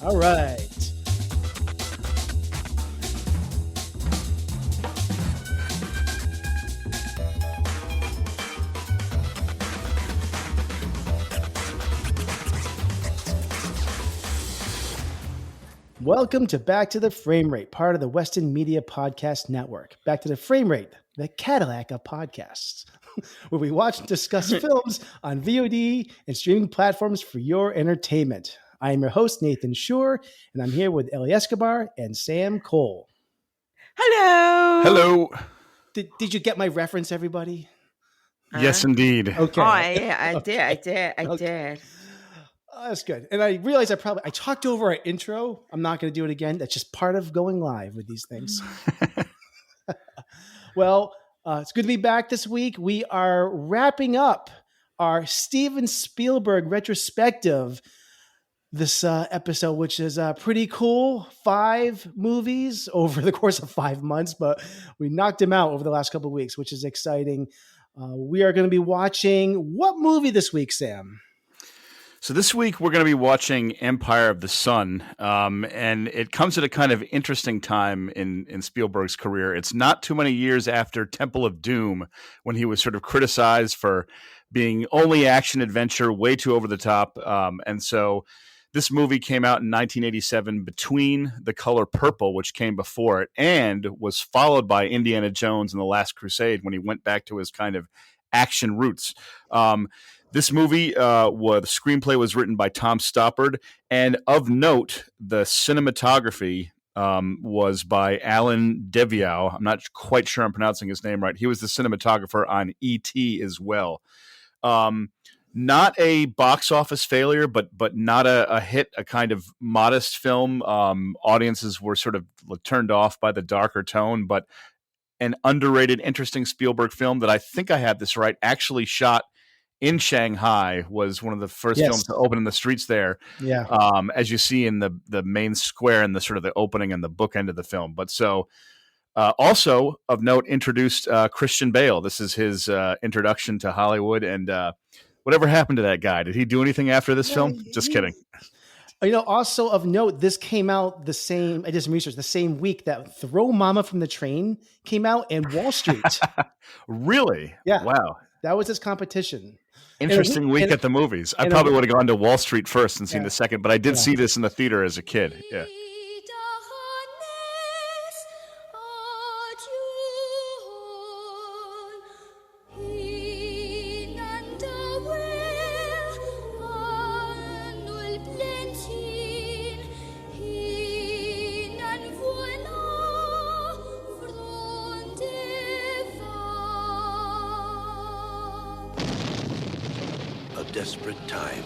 All right. Welcome to Back to the Frame Rate, part of the Weston Media Podcast Network. Back to the Frame Rate, the Cadillac of podcasts, where we watch and discuss films on VOD and streaming platforms for your entertainment. I am your host, Nathan Schur, and I'm here with Ellie Escobar and Sam Cole. Hello. Hello. Did you get my reference, everybody? Yes, indeed. Okay. Oh, yeah, I did. I did. Oh, that's good. And I realized I talked over our intro. I'm not going to do it again. That's just part of going live with these things. Well, it's good to be back this week. We are wrapping up our Steven Spielberg Retrospective this episode, which is pretty cool. 5 movies over the course of 5 months, but we knocked them out over the last couple of weeks, which is exciting. We are going to be watching what movie this week, Sam? So this week we're going to be watching Empire of the Sun, and it comes at a kind of interesting time in Spielberg's career. It's not too many years after Temple of Doom, when he was sort of criticized for being only action adventure, way too over the top. And so this movie came out in 1987 between The Color Purple, which came before it, and was followed by Indiana Jones and The Last Crusade when he went back to his kind of action roots. This movie, the screenplay was written by Tom Stoppard, and of note, the cinematography was by Alan Deviow. I'm not quite sure I'm pronouncing his name right. He was the cinematographer on E.T. as well. Not a box office failure, but not a hit, a kind of modest film. Audiences were sort of turned off by the darker tone, but an underrated, interesting Spielberg film that I think I had this right, actually shot in Shanghai, was one of the first films to open in the streets there. Yeah. As you see in the main square and the sort of the opening and the bookend of the film. But so also of note, introduced Christian Bale. This is his introduction to Hollywood. And whatever happened to that guy? Did he do anything after this film? Just kidding. Also of note, this came out the same, I did some research, the same week that Throw Mama from the Train came out and Wall Street. Really? Yeah. Wow. That was his competition. Interesting week at the movies. I probably would have gone to Wall Street first and seen the second, but I did see this in the theater as a kid. Yeah. Desperate time,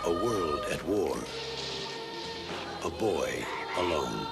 a world at war, a boy alone.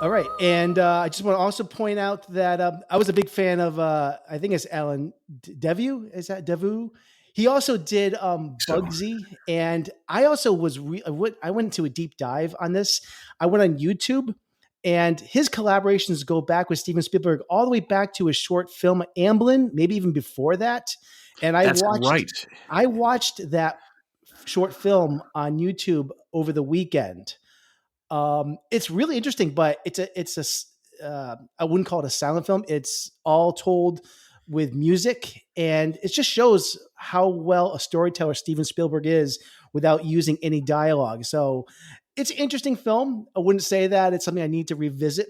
All right. And I just want to also point out that I was a big fan of, I think it's Alan Deview. Is that Deview? He also did Bugsy. And I also I went into a deep dive on this. I went on YouTube, and his collaborations go back with Steven Spielberg all the way back to his short film Amblin, maybe even before that. And I watched that short film on YouTube over the weekend. It's really interesting, but it's I wouldn't call it a silent film. It's all told with music, and it just shows how well a storyteller Steven Spielberg is without using any dialogue. So it's an interesting film. I wouldn't say that it's something I need to revisit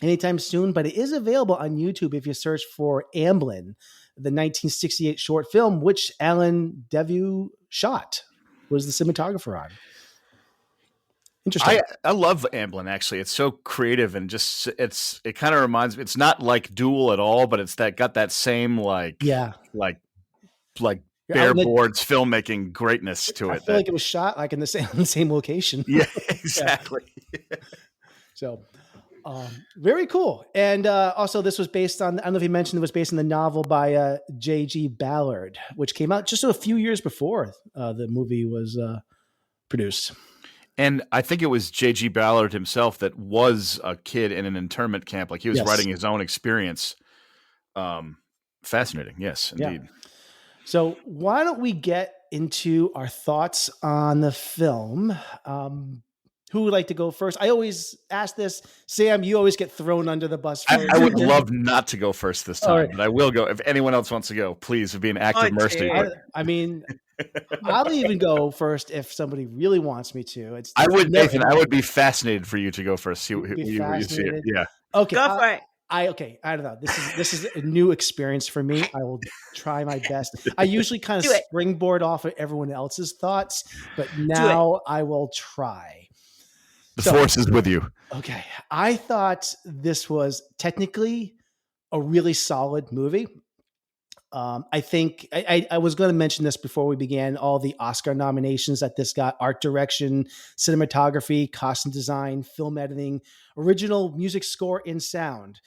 anytime soon, but it is available on YouTube if you search for Amblin, the 1968 short film, which Alan Deview shot, was the cinematographer on. Interesting. I love Amblin, actually. It's so creative and just it kind of reminds me. It's not like Duel at all, but it's got that same like bare boards filmmaking greatness to it. I feel like it was shot like in the same location. Yeah, exactly. So, Very cool. And also, this was based on, I don't know if you mentioned it was based on the novel by J.G. Ballard, which came out just a few years before the movie was produced. And I think it was J.G. Ballard himself that was a kid in an internment camp. Like he was writing his own experience. Fascinating. Yes, indeed. Yeah. So why don't we get into our thoughts on the film? Who would like to go first? I always ask this. Sam, you always get thrown under the bus first. I would love not to go first this time, right. but I will go. If anyone else wants to go, please, it'd be an act of mercy. I mean, I'll even go first if somebody really wants me to. I would, Nathan. I would be fascinated for you to go first. See who you see it. Yeah. Okay. Go for it. I don't know. This is a new experience for me. I will try my best. I usually kind of springboard off of everyone else's thoughts, but now I will try. The force is with you. Okay. I thought this was technically a really solid movie. I think I was going to mention this before we began, all the Oscar nominations that this got: art direction, cinematography, costume design, film editing, original music score, and sound.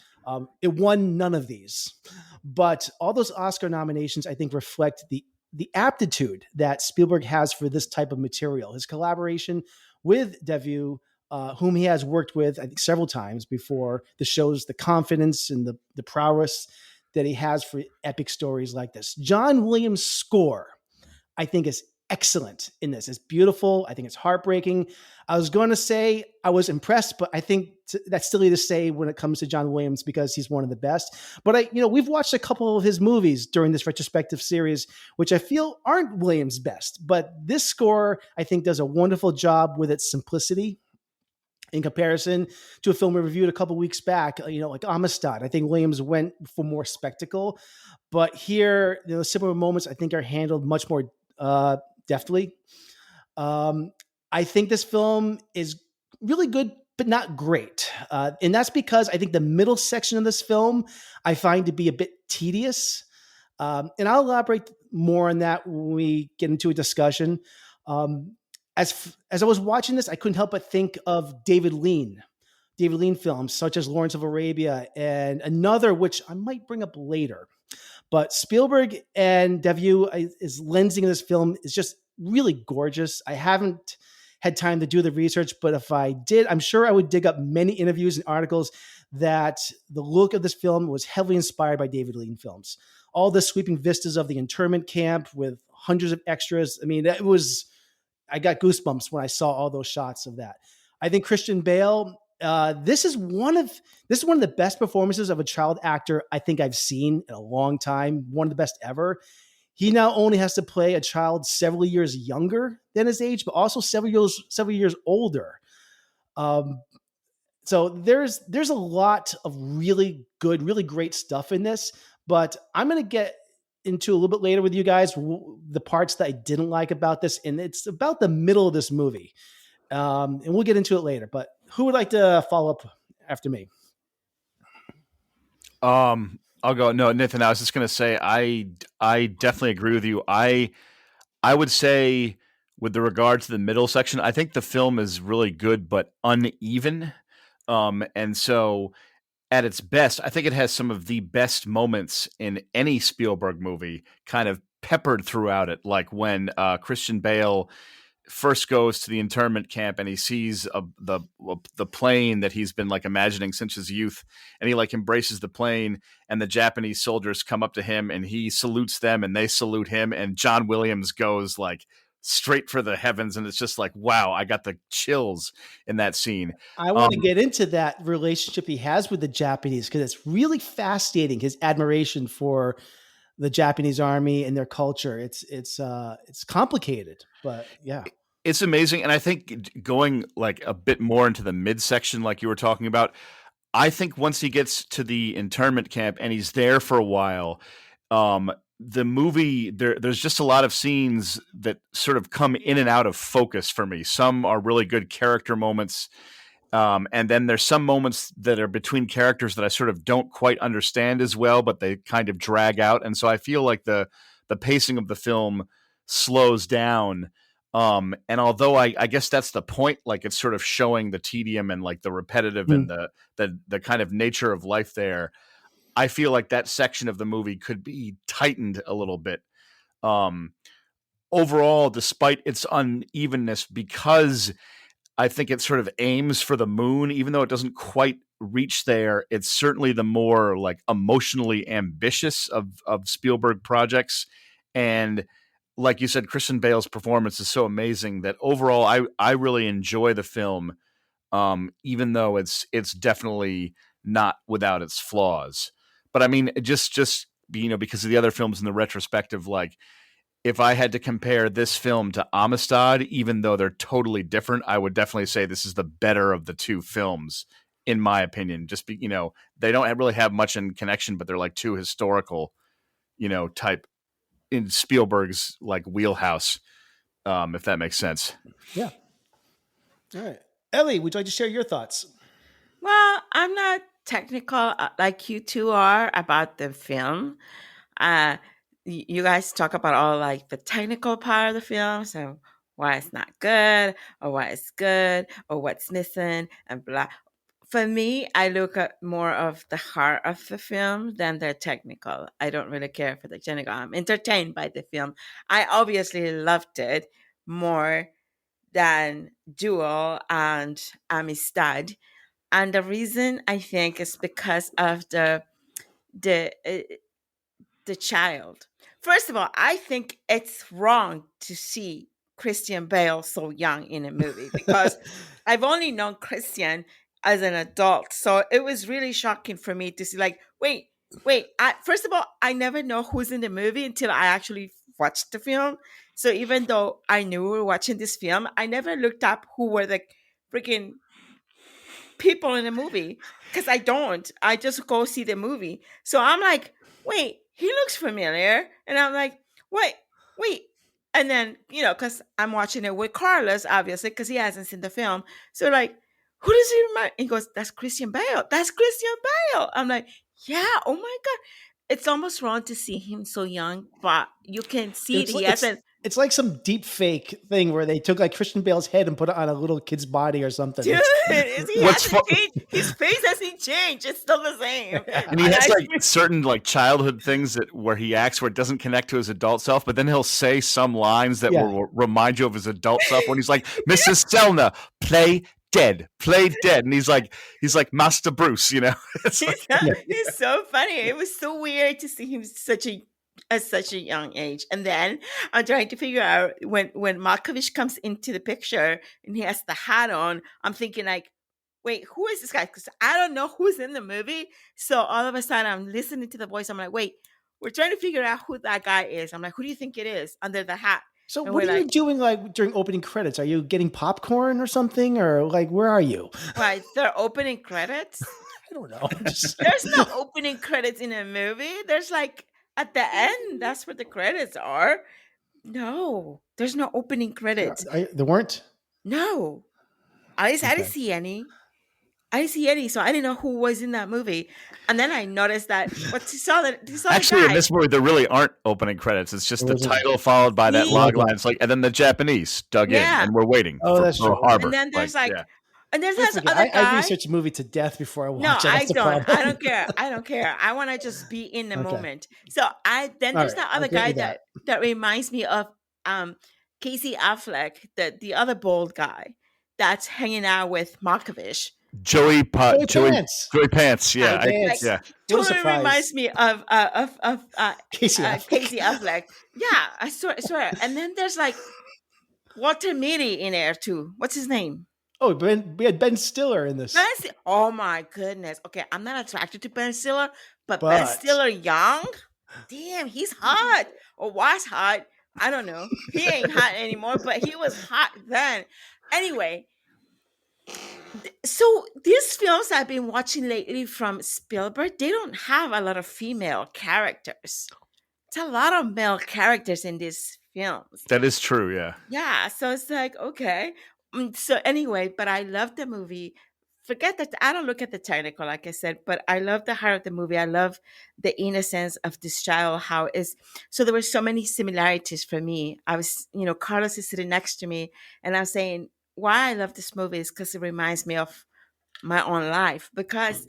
It won none of these, but all those Oscar nominations, I think, reflect the aptitude that Spielberg has for this type of material. His collaboration with Devieux, whom he has worked with, I think, several times before, this shows the confidence and the prowess that he has for epic stories like this. John Williams' score, I think, is excellent in this. It's beautiful. I think it's heartbreaking. I was going to say I was impressed, but I think that's silly to say when it comes to John Williams because he's one of the best. But we've watched a couple of his movies during this retrospective series, which I feel aren't Williams' best. But this score, I think, does a wonderful job with its simplicity in comparison to a film we reviewed a couple weeks back, like Amistad. I think Williams went for more spectacle, but here, similar moments I think are handled much more deftly. I think this film is really good, but not great. And that's because I think the middle section of this film I find to be a bit tedious. And I'll elaborate more on that when we get into a discussion. As I was watching this, I couldn't help but think of David Lean films such as Lawrence of Arabia and another, which I might bring up later. But Spielberg and Devieux is lensing this film is just really gorgeous. I haven't had time to do the research, but if I did, I'm sure I would dig up many interviews and articles that the look of this film was heavily inspired by David Lean films. All the sweeping vistas of the internment camp with hundreds of extras. I mean, I got goosebumps when I saw all those shots of that. I think Christian Bale, this is one of the best performances of a child actor I think I've seen in a long time. One of the best ever. He not only has to play a child several years younger than his age, but also several years older. So there's a lot of really good, really great stuff in this. But I'm going to get into a little bit later with you guys the parts that I didn't like about this, and it's about the middle of this movie, and we'll get into it later. But who would like to follow up after me? I'll go. No, Nathan, I was just going to say I definitely agree with you. I would say with the regard to the middle section, I think the film is really good but uneven, and so at its best, I think it has some of the best moments in any Spielberg movie kind of peppered throughout it. Like when Christian Bale first goes to the internment camp and he sees the plane that he's been like imagining since his youth. And he like embraces the plane and the Japanese soldiers come up to him and he salutes them and they salute him. And John Williams goes like straight for the heavens. And it's just like, wow, I got the chills in that scene. I want to get into that relationship he has with the Japanese because it's really fascinating. His admiration for the Japanese army and their culture. It's complicated, but yeah. It's amazing. And I think going like a bit more into the midsection, like you were talking about, I think once he gets to the internment camp and he's there for a while, the movie, there's just a lot of scenes that sort of come in and out of focus for me. Some are really good character moments. And then there's some moments that are between characters that I sort of don't quite understand as well, but they kind of drag out. And so I feel like the pacing of the film slows down And although I guess that's the point, like it's sort of showing the tedium and like the repetitive and the kind of nature of life there. I feel like that section of the movie could be tightened a little bit. Overall, despite its unevenness, because I think it sort of aims for the moon, even though it doesn't quite reach there. It's certainly the more like emotionally ambitious of Spielberg projects. And like you said, Christian Bale's performance is so amazing that overall I really enjoy the film, even though it's definitely not without its flaws. But I mean, just because of the other films in the retrospective, like if I had to compare this film to Amistad, even though they're totally different, I would definitely say this is the better of the two films, in my opinion. Just they don't really have much in connection, but they're like two historical, type in Spielberg's like wheelhouse, if that makes sense. Yeah. All right. Ellie, would you like to share your thoughts? Well, I'm not technical like you two are about the film. You guys talk about all like the technical part of the film, so why it's not good or why it's good or what's missing and blah. For me, I look at more of the heart of the film than the technical. I don't really care for the technical. I'm entertained by the film. I obviously loved it more than Duel and Amistad. And the reason I think is because of the child. First of all, I think it's wrong to see Christian Bale so young in a movie because I've only known Christian as an adult. So it was really shocking for me to see like, wait. First of all, I never know who's in the movie until I actually watched the film. So even though I knew we were watching this film, I never looked up who were the freaking people in the movie because I don't. I just go see the movie. So I'm like, wait, he looks familiar. And I'm like, wait. And then, because I'm watching it with Carlos, obviously, because he hasn't seen the film. So like, who does he remind? He goes, that's Christian Bale. That's Christian Bale. I'm like, yeah, oh my God. It's almost wrong to see him so young, but you can see he hasn't. It's like some deep fake thing where they took like Christian Bale's head and put it on a little kid's body or something. Dude, he hasn't changed. His face hasn't changed. It's still the same. And he has like certain like childhood things where he acts where it doesn't connect to his adult self, but then he'll say some lines that will remind you of his adult self when he's like, Mrs. Selner, play dead, and he's like Master Bruce, It's he's so funny. It was so weird to see him at such a young age. And then I'm trying to figure out when Malkovich comes into the picture and he has the hat on, I'm thinking like, wait, who is this guy? Because I don't know who's in the movie. So all of a sudden I'm listening to the voice. I'm like, wait, we're trying to figure out who that guy is. I'm like, who do you think it is under the hat? So what are you doing like during opening credits? Are you getting popcorn or something? Or like, where are you? Right, they're opening credits? I don't know. There's no opening credits in a movie. There's like, at the end, that's where the credits are. No, there's no opening credits. There weren't? No. At least I didn't see any. So I didn't know who was in that movie. And then I noticed that actually in this movie there really aren't opening credits. It's just the title followed by that log line. It's like, and then the Japanese dug in and we're waiting for that's true. Harbor. And then there's and there's this other guy. I research a movie to death before I watch it. No, I don't. I don't care. I want to just be in the moment. So there's that other guy that reminds me of Casey Affleck, the other bald guy that's hanging out with Malkovich. Joey Pants. Yeah. Totally reminds me of Casey Affleck. Yeah, I swear. And then there's like Walter Mitty in there too. What's his name? Oh, we had Ben Stiller in this. Oh my goodness. Okay, I'm not attracted to Ben Stiller, but Ben Stiller young? Damn, he's hot. Or was hot. I don't know. He ain't hot anymore, but he was hot then. Anyway, so these films I've been watching lately from Spielberg, they don't have a lot of female characters. It's a lot of male characters in these films. That is true, yeah. Yeah, so it's like, okay. So anyway, but I love the movie forget that I don't look at the technical, like I said, but I love the heart of the movie. I love the innocence of this child, how is so there were so many similarities for me. I was, Carlos is sitting next to me and I'm saying why I love this movie is because it reminds me of my own life. Because,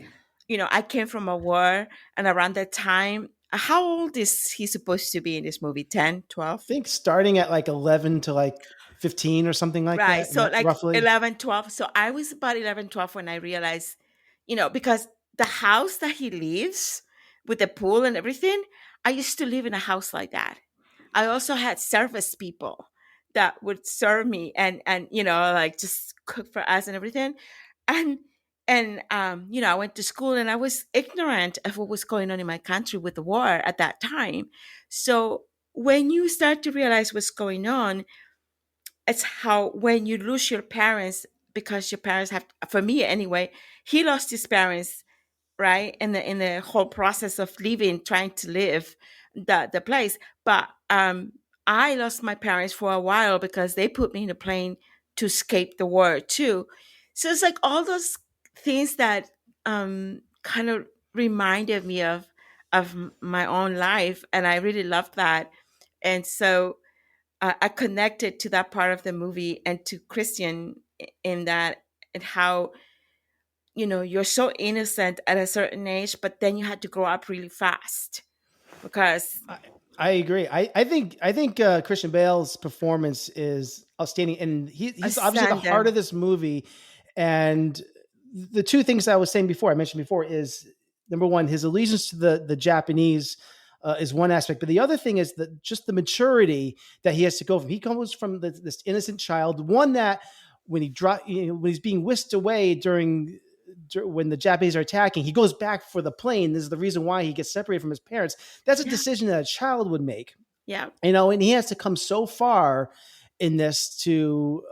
I came from a war and around that time, how old is he supposed to be in this movie? 10, 12? think starting at like 11 to like 15 or something like Right. that, So like roughly. 11, 12. So I was about 11, 12 when I realized, because the house that he lives with the pool and everything, I used to live in a house like that. I also had service people that would serve me and like just cook for us and everything. And I went to school and I was ignorant of what was going on in my country with the war at that time. So when you start to realize what's going on, it's how when you lose your parents, because your parents have, for me anyway, he lost his parents, right, in the whole process of living, trying to live the place. But I lost my parents for a while because they put me in a plane to escape the war too. So it's like all those things that kind of reminded me of my own life, and I really loved that. And so I connected to that part of the movie and to Christian in that, and how you're so innocent at a certain age, but then you had to grow up really fast because I agree. I think Christian Bale's performance is outstanding, and he's obviously the heart ascendant. of this movie. And the two things I was saying before, I mentioned before, is number one, his allegiance to the Japanese is one aspect, but the other thing is that just the maturity that he has to go from. He comes from this innocent child, one that when when he's being whisked away when the Japanese are attacking, he goes back for the plane. This is the reason why he gets separated from his parents. That's a Yeah, decision that a child would make, yeah, and he has to come so far in this to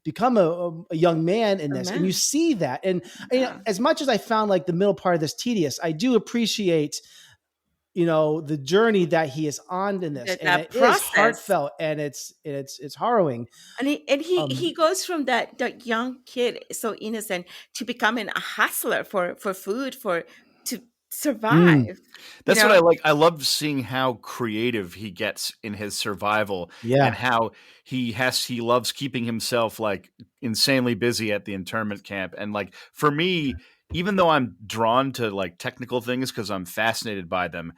become a young man in this. And you amen. see that. And Yeah, as much as I found like the middle part of this tedious, I do appreciate the journey that he is on in this, and that it is process. heartfelt, and it's harrowing. And he um goes from that young kid so innocent to becoming a hustler for food, for to mm, survive. You That's what know, I like. I love seeing how creative he gets in his survival and yeah. how he loves keeping himself like insanely busy at the internment camp. And like for me, even though I'm drawn to like technical things because I'm fascinated by them,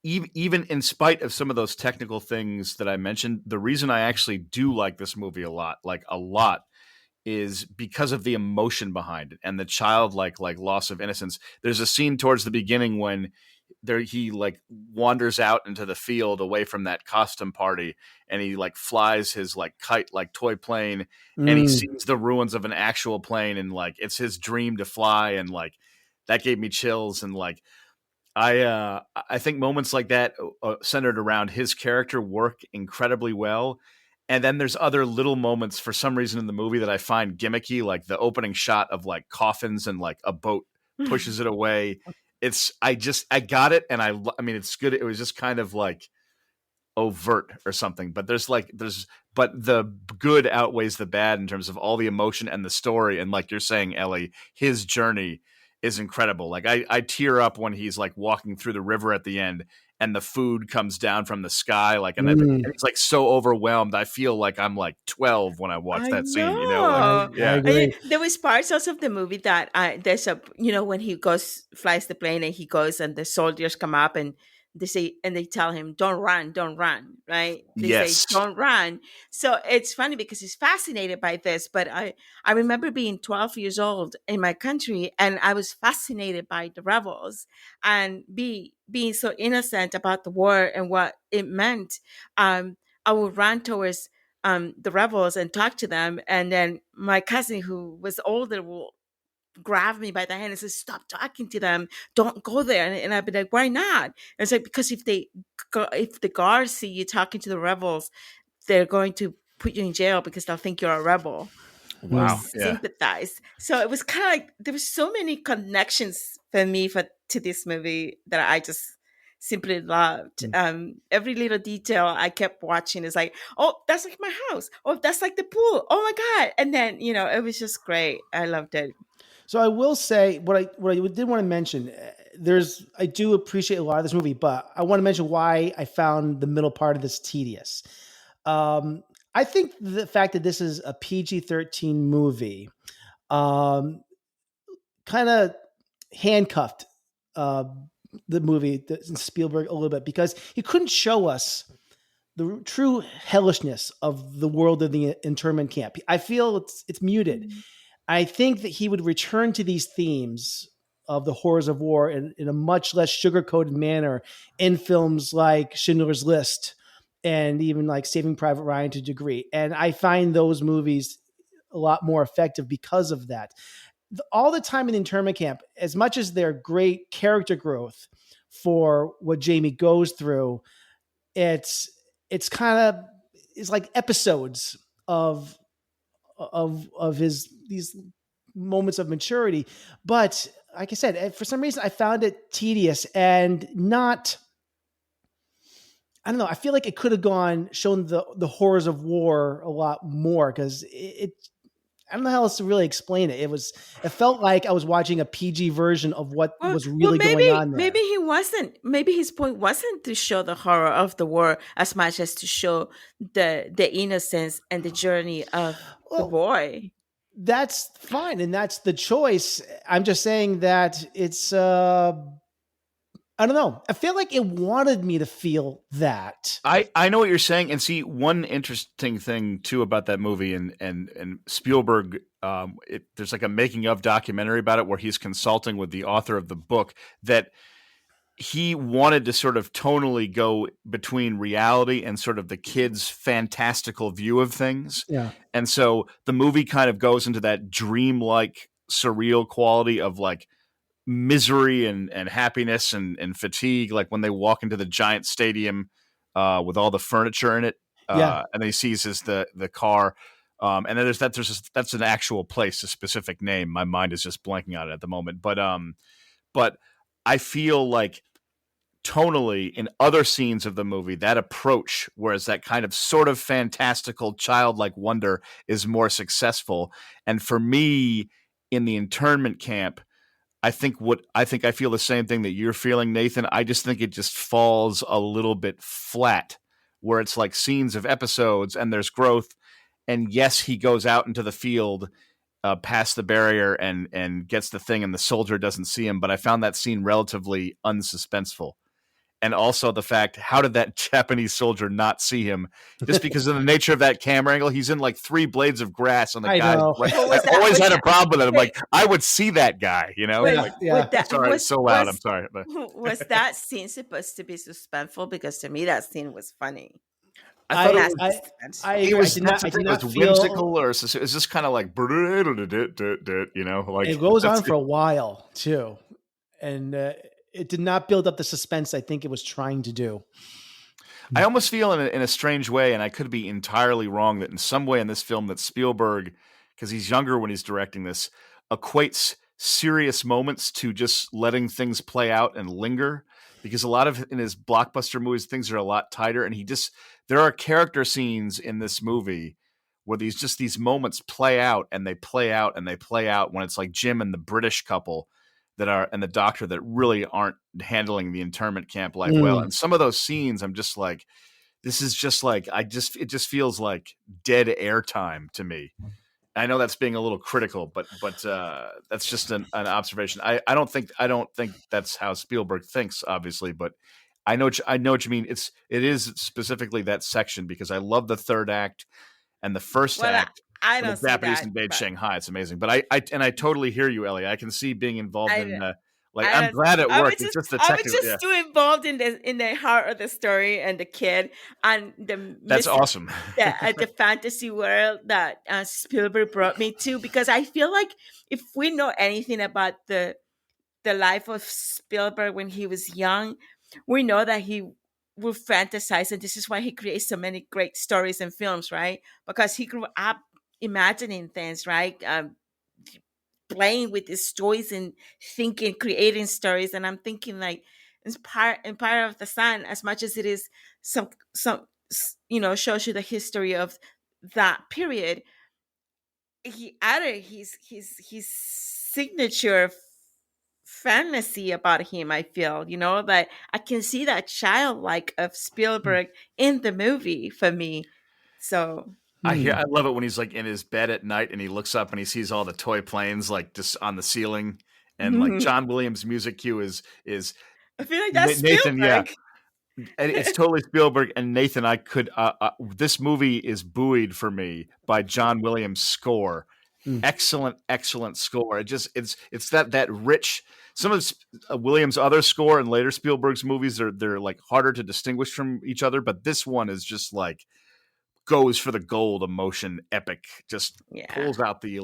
even in spite of some of those technical things that I mentioned, the reason I actually do like this movie a lot, is because of the emotion behind it and the childlike like loss of innocence. There's a scene towards the beginning when he like wanders out into the field away from that costume party, and he like flies his like kite like toy plane, and he Mm. sees the ruins of an actual plane, and like it's his dream to fly, and like that gave me chills. And like I think moments like that centered around his character work incredibly well. And then there's other little moments for some reason in the movie that I find gimmicky, like the opening shot of like coffins and like a boat pushes it away. I got it, and I mean it's good. It was just kind of like overt or something, but but the good outweighs the bad in terms of all the emotion and the story. And like you're saying, Ellie, his journey is incredible. Like I tear up when he's like walking through the river at the end and the food comes down from the sky, like, and Mm. he's like so overwhelmed. I feel like I'm like 12 when I watch I that scene, you know, like, know. I yeah. And agree. there was parts also of the movie that there's a when he goes flies the plane and he goes and the soldiers come up and they say and they tell him don't run, right? They say Yes. don't run. So it's funny because he's fascinated by this. But I remember being 12 years old in my country and I was fascinated by the rebels and being so innocent about the war and what it meant. I would run towards the rebels and talk to them. And then my cousin, who was older, will grab me by the hand and say, "Stop talking to them! Don't go there." And I'd be like, "Why not?" And it's like because if the guards see you talking to the rebels, they're going to put you in jail because they'll think you're a rebel or Mm. Wow. Yeah. sympathize. So it was kind of like there was so many connections for me to this movie that I just simply loved. Every little detail I kept watching is like, oh, that's like my house. Oh, that's like the pool. Oh my God. And then, it was just great. I loved it. So I will say what I did want to mention. I do appreciate a lot of this movie, but I want to mention why I found the middle part of this tedious. I think the fact that this is a PG-13 movie, kind of handcuffed uh, the movie, Spielberg, a little bit, because he couldn't show us the true hellishness of the world of the internment camp. I feel it's muted. I think that he would return to these themes of the horrors of war in a much less sugar-coated manner in films like Schindler's List and even like Saving Private Ryan to a degree. And I find those movies a lot more effective because of that. All the time in the internment camp, as much as they're great character growth for what Jamie goes through, it's kind of, it's like episodes of his these moments of maturity. But like I said, for some reason I found it tedious and not, I don't know, I feel like it could have shown the horrors of war a lot more, because I don't know how else to really explain it. It felt like I was watching a PG version of what was really going on there. Maybe he wasn't. Maybe his point wasn't to show the horror of the war as much as to show the innocence and the journey of the boy. That's fine, and that's the choice. I'm just saying that it's I don't know. I feel like it wanted me to feel that. I know what you're saying, and see, one interesting thing too about that movie and Spielberg, there's like a making of documentary about it where he's consulting with the author of the book, that he wanted to sort of tonally go between reality and sort of the kid's fantastical view of things. Yeah. And so the movie kind of goes into that dreamlike, surreal quality of like misery and happiness and fatigue, like when they walk into the giant stadium with all the furniture in it, and then he sees the car, and then that's an actual place, a specific name. My mind is just blanking on it at the moment, but I feel like tonally in other scenes of the movie, that approach, whereas that kind of sort of fantastical childlike wonder is more successful. And for me, in the internment camp, I feel the same thing that you're feeling, Nathan. I just think it just falls a little bit flat, where it's like scenes of episodes and there's growth. And yes, he goes out into the field past the barrier and gets the thing, and the soldier doesn't see him. But I found that scene relatively unsuspenseful. And also the fact, how did that Japanese soldier not see him? Just because of the nature of that camera angle, he's in like 3 blades of grass, and the guy. Like, I always had a problem with it. I'm like, I would see that guy, you know? Sorry, it's so loud. I'm sorry. But. Was that scene supposed to be suspenseful? Because to me, that scene was funny. I did not feel whimsical, or is this kind of like, you know, like it goes on for a while too, and it did not build up the suspense I think it was trying to do. I almost feel in a strange way, and I could be entirely wrong, that in some way in this film that Spielberg, because he's younger when he's directing this, equates serious moments to just letting things play out and linger. Because a lot of in his blockbuster movies, things are a lot tighter, and there are character scenes in this movie where these moments play out and they play out and they play out, when it's like Jim and the British couple and the doctor that really aren't handling the internment camp life well. And some of those scenes, I'm just like, this is just like, it just feels like dead air time to me. I know that's being a little critical, but that's just an observation. I don't think that's how Spielberg thinks, obviously, but I know what you mean. It is specifically that section, because I love the third act and the first act. I don't see Japanese that, invade Shanghai. It's amazing, but I totally hear you, Ellie. I can see being involved in I'm don't glad see- it I worked. was It's just the I technical. was just too involved in the heart of the story and the kid and That's awesome. the fantasy world that Spielberg brought me to, because I feel like if we know anything about the life of Spielberg when he was young, we know that he would fantasize, and this is why he creates so many great stories and films, right? Because he grew up imagining things, right? Playing with his toys and thinking, creating stories. And I'm thinking like, Empire of the Sun, as much as it is some shows you the history of that period, he added his signature fantasy about him. I feel, that I can see that childlike of Spielberg in the movie for me. So I love it when he's like in his bed at night and he looks up and he sees all the toy planes like just on the ceiling, and like John Williams' music cue is I feel like that's Nathan. Yeah, Spielberg. and it's totally Spielberg. And Nathan, I could this movie is buoyed for me by John Williams' score. Excellent score. It's that rich. Some of Williams' other score and later Spielberg's movies they're like harder to distinguish from each other, but this one is just like goes for the gold emotion epic, just Yeah. pulls out the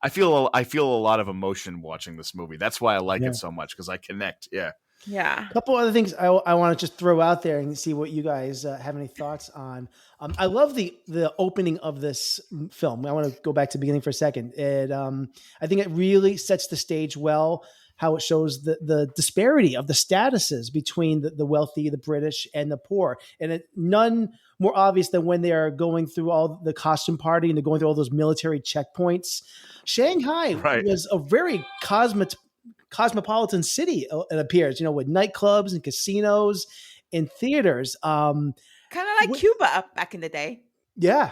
I feel a lot of emotion watching this movie. That's why I like it so much, because I connect. Yeah. Yeah. A couple other things I want to just throw out there and see what you guys have any thoughts on. I love the opening of this film. I want to go back to the beginning for a second. I think it really sets the stage well, how it shows the disparity of the statuses between the wealthy, the British, and the poor. And none more obvious than when they are going through all the costume party and they're going through all those military checkpoints. Shanghai was a very cosmopolitan city, it appears, with nightclubs and casinos and theaters. Kind of like Cuba back in the day. Yeah.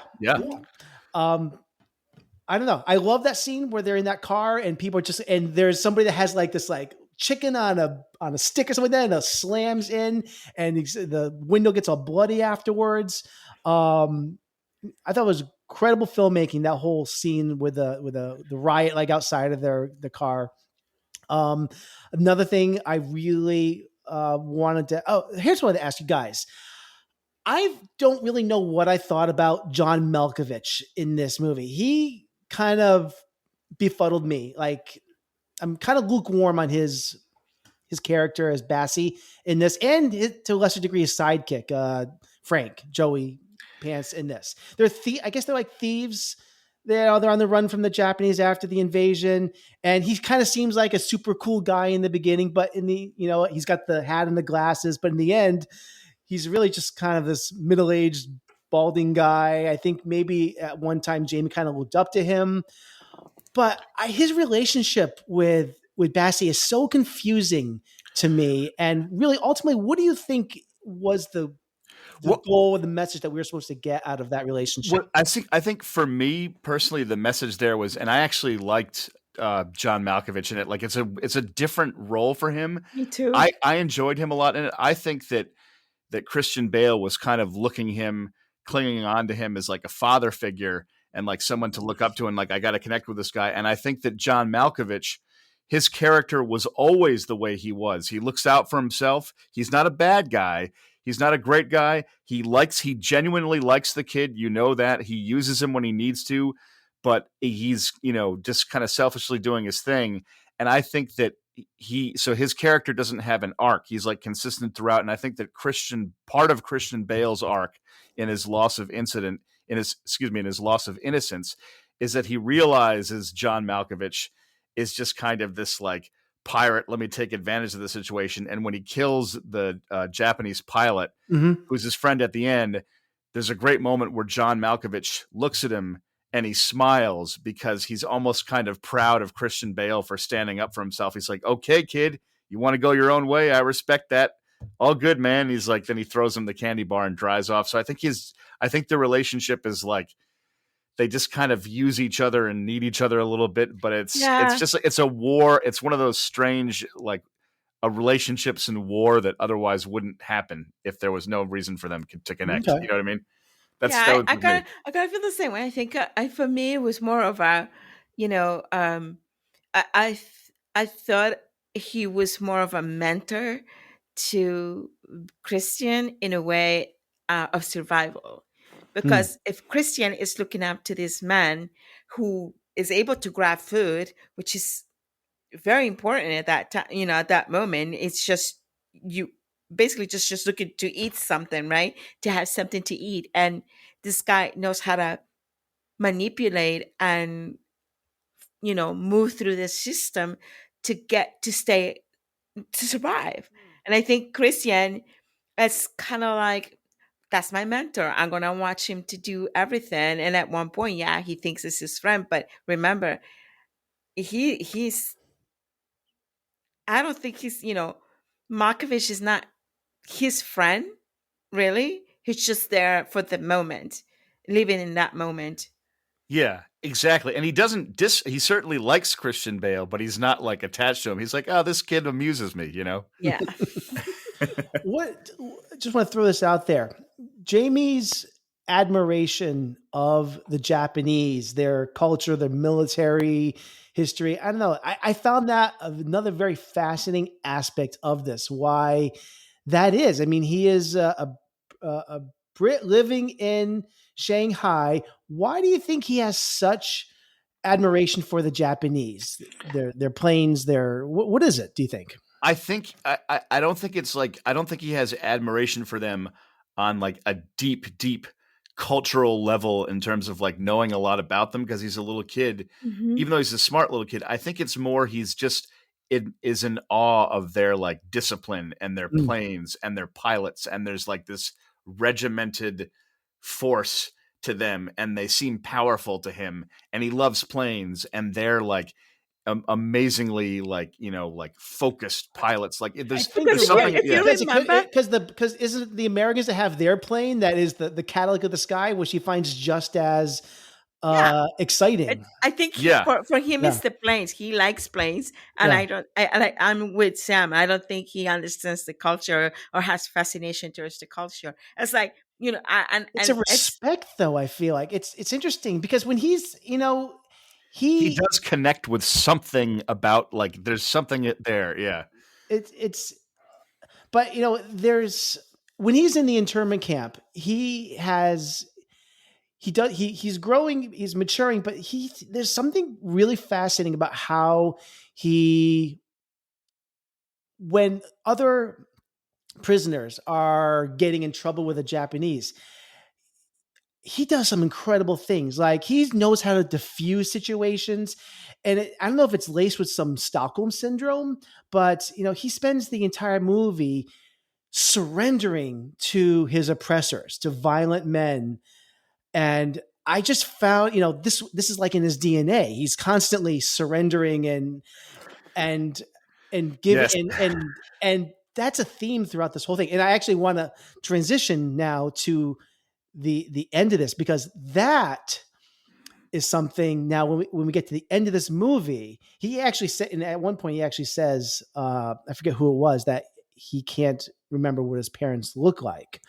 I don't know. I love that scene where they're in that car and people are and there's somebody that has like this like chicken on a stick or something like that, and it slams in and the window gets all bloody afterwards. I thought it was incredible filmmaking, that whole scene with the riot like outside of the car. Another thing I really here's what I wanted to ask you guys. I don't really know what I thought about John Malkovich in this movie. He kind of befuddled me. Like, I'm kind of lukewarm on his character as Bassie in this, and to a lesser degree his sidekick, Frank, Joey Pants in this. I guess they're like thieves. They're on the run from the Japanese after the invasion, and he kind of seems like a super cool guy in the beginning, but he's got the hat and the glasses, but in the end, he's really just kind of this middle-aged balding guy. I think maybe at one time Jamie kind of looked up to him, but his relationship with Bassie is so confusing to me. And really, ultimately, what do you think was the goal and the message that we were supposed to get out of that relationship? Well, I think for me personally, the message there was, and I actually liked John Malkovich in it. Like it's a different role for him. Me too. I enjoyed him a lot in it. I think that Christian Bale was kind of clinging on to him as like a father figure and like someone to look up to, and like, I got to connect with this guy. And I think that John Malkovich, his character was always the way he was. He looks out for himself. He's not a bad guy. He's not a great guy. He genuinely likes the kid. That he uses him when he needs to, but he's, just kind of selfishly doing his thing. And I think that his character doesn't have an arc. He's like consistent throughout. And I think that part of Christian Bale's arc in his loss of innocence is that he realizes John Malkovich is just kind of this like pirate. Let me take advantage of the situation. And when he kills the Japanese pilot, who's his friend at the end, there's a great moment where John Malkovich looks at him and he smiles because he's almost kind of proud of Christian Bale for standing up for himself. He's like, okay, kid, you want to go your own way? I respect that. All good, man. He's like, then he throws him the candy bar and drives off. So I think the relationship is like, they just kind of use each other and need each other a little bit, but it's just it's a war. It's one of those strange like relationships in war that otherwise wouldn't happen if there was no reason for them to connect. Okay. You know what I mean? I kind of feel the same way. I think for me it was more of a, I thought he was more of a mentor to Christian in a way of survival. Because if Christian is looking up to this man who is able to grab food, which is very important at that time, at that moment, it's just you basically just looking to eat something, right? To have something to eat. And this guy knows how to manipulate and, move through this system to survive. And I think Christian is kind of like, that's my mentor. I'm gonna watch him to do everything. And at one point, yeah, he thinks it's his friend, but remember, he's I don't think Markovich is not his friend, really. He's just there for the moment, living in that moment. Yeah, exactly. And he doesn't he certainly likes Christian Bale, but he's not like attached to him. He's like, oh, this kid amuses me, you know? Yeah. What? Just want to throw this out there. Jamie's admiration of the Japanese, their culture, their military history. I don't know. I found that another very fascinating aspect of this. Why that is. I mean, he is a Brit living in Shanghai. Why do you think he has such admiration for the Japanese? Their planes. What is it? Do you think? I think I don't think it's like I don't think he has admiration for them on like a deep cultural level in terms of like knowing a lot about them because he's a little kid, Hmm. even though he's a smart little kid. I think it's more he's just is in awe of their like discipline and their Mm. planes and their pilots, and there's like this regimented force to them, and they seem powerful to him, and he loves planes, and they're like amazingly like like focused pilots. Like I there's think there's you're right something. If Yeah, you remember, because isn't it the Americans that have their plane that is the Cadillac of the Sky, which he finds just as yeah, exciting. I think yeah, for him Yeah, it's the planes. He likes planes, and yeah. I don't. I'm with Sam. I don't think he understands the culture or has fascination towards the culture. It's like It's a and it's respect, though. I feel like it's interesting because when he's he he does connect with something about like there's something there. Yeah, it's but there's when he's in the internment camp, he's growing, he's maturing, but there's something really fascinating about how he when other prisoners are getting in trouble with the Japanese, he does some incredible things. Like he knows how to diffuse situations. And I don't know if it's laced with some Stockholm syndrome, but he spends the entire movie surrendering to his oppressors, to violent men. And I just found, this is like in his DNA. He's constantly surrendering and giving yes, and that's a theme throughout this whole thing. And I actually want to transition now to the end of this, because that is something. Now when we get to the end of this movie, he actually said, and at one point he actually says, I forget who it was, that he can't remember what his parents look like.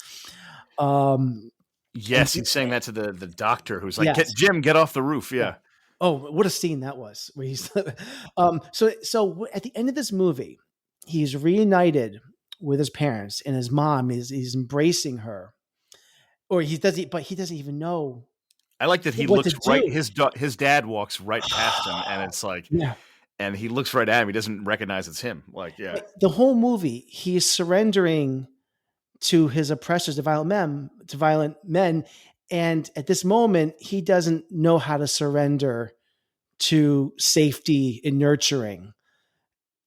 And yes, he's saying that to the doctor who's like, yes, Get off the roof. yeah. Yeah, Oh, what a scene that was! Where he's so at the end of this movie, he's reunited with his parents, and his mom is embracing her, or but he doesn't even know I like that he what to looks right. do. His dad walks right past him, and it's like, Yeah, and he looks right at him. He doesn't recognize it's him. Like, yeah, but the whole movie, he's surrendering to his oppressors, to violent men, and at this moment, he doesn't know how to surrender to safety and nurturing.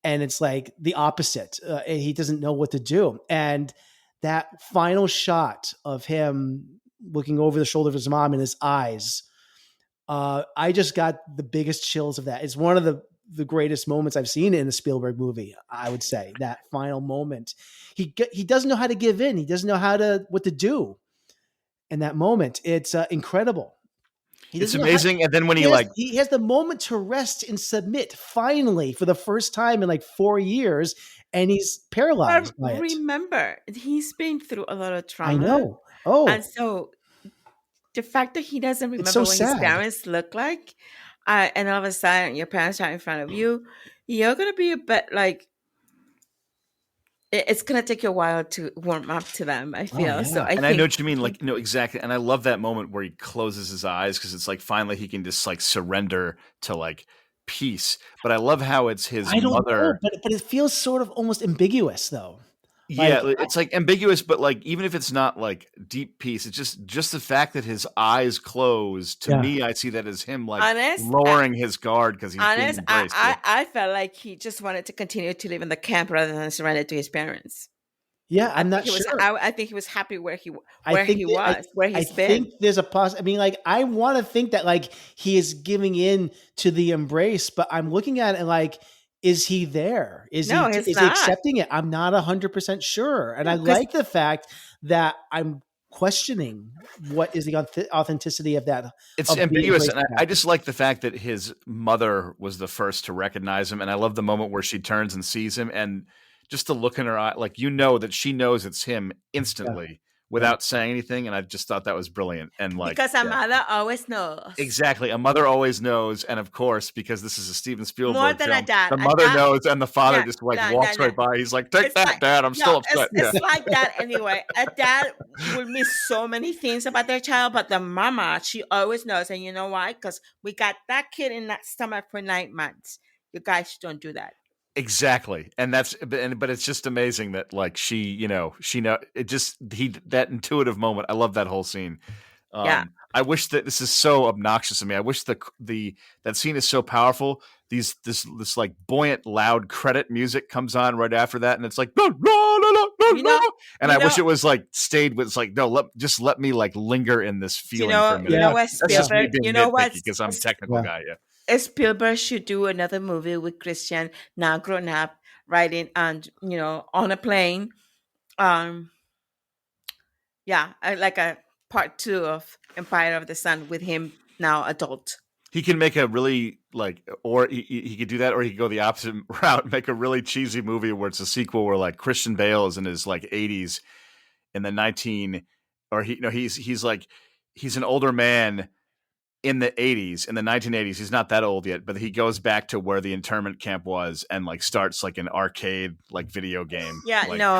And it's like the opposite. And he doesn't know what to do. And that final shot of him looking over the shoulder of his mom in his eyes, I just got the biggest chills of that. It's one of the greatest moments I've seen in a Spielberg movie. I would say that final moment. He doesn't know how to give in. He doesn't know what to do in that moment. It's incredible. He it's doesn't know how. amazing. And then when He has the moment to rest and submit finally for the first time in like 4 years, and he's paralyzed by it. remember, he's been through a lot of I trauma, know. Oh, and so the fact that he doesn't it's so remember what his sad. parents look like, and all of a sudden your parents are in front of you, you're gonna be a bit like it's gonna take you a while to warm up to them. I Oh feel so. yeah. I and I know think what you mean, like, no, exactly. And I love that moment where he closes his eyes because it's like finally he can just like surrender to like peace. But I love how it's his I don't know, mother. but it feels sort of almost ambiguous though. Yeah, it's like ambiguous, but like even if it's not like deep peace, it's just the fact that his eyes close. To me, I see that as him like lowering his guard because he's being embraced. I felt like he just wanted to continue to live in the camp rather than surrender to his parents. Yeah, I'm not sure. I think he was happy where he's been. I think there's I mean, like, I want to think that like he is giving in to the embrace, but I'm looking at it like, is he there? Is he accepting it? I'm not 100% sure. And I like the fact that I'm questioning what is the authenticity of that. It's ambiguous. And I just like the fact that his mother was the first to recognize him. And I love the moment where she turns and sees him, and just the look in her eye, like, that she knows it's him instantly without saying anything. And I just thought that was brilliant. And like, because a mother always knows. Exactly. A mother always knows. And of course, because this is a Steven Spielberg more than film, a dad. The mother knows, and the father just like walks right by. He's like, take that, Dad. I'm still upset. It's like that anyway. A dad will miss so many things about their child, but the mama, she always knows. And you know why? Because we got that kid in that stomach for 9 months. You guys don't do that. Exactly. And but it's just amazing that like that intuitive moment. I love that whole scene. I wish that this is so obnoxious to me. I wish that scene is so powerful. This like buoyant, loud credit music comes on right after that. And it's like, and I wish it was like stayed with, it's like, no, just let me like linger in this feeling for a minute. You know what, Spielberg, because I'm a technical guy. Yeah. Spielberg should do another movie with Christian, now grown up, riding and on a plane. Like a part 2 of Empire of the Sun with him now adult. He can make a really or he could do that, or he could go the opposite route and make a really cheesy movie where it's a sequel where like Christian Bale is in his like 80s in the he's an older man in the 80s, in the 1980s. He's not that old yet, but he goes back to where the internment camp was and like starts like an arcade like video game. Yeah, like, no,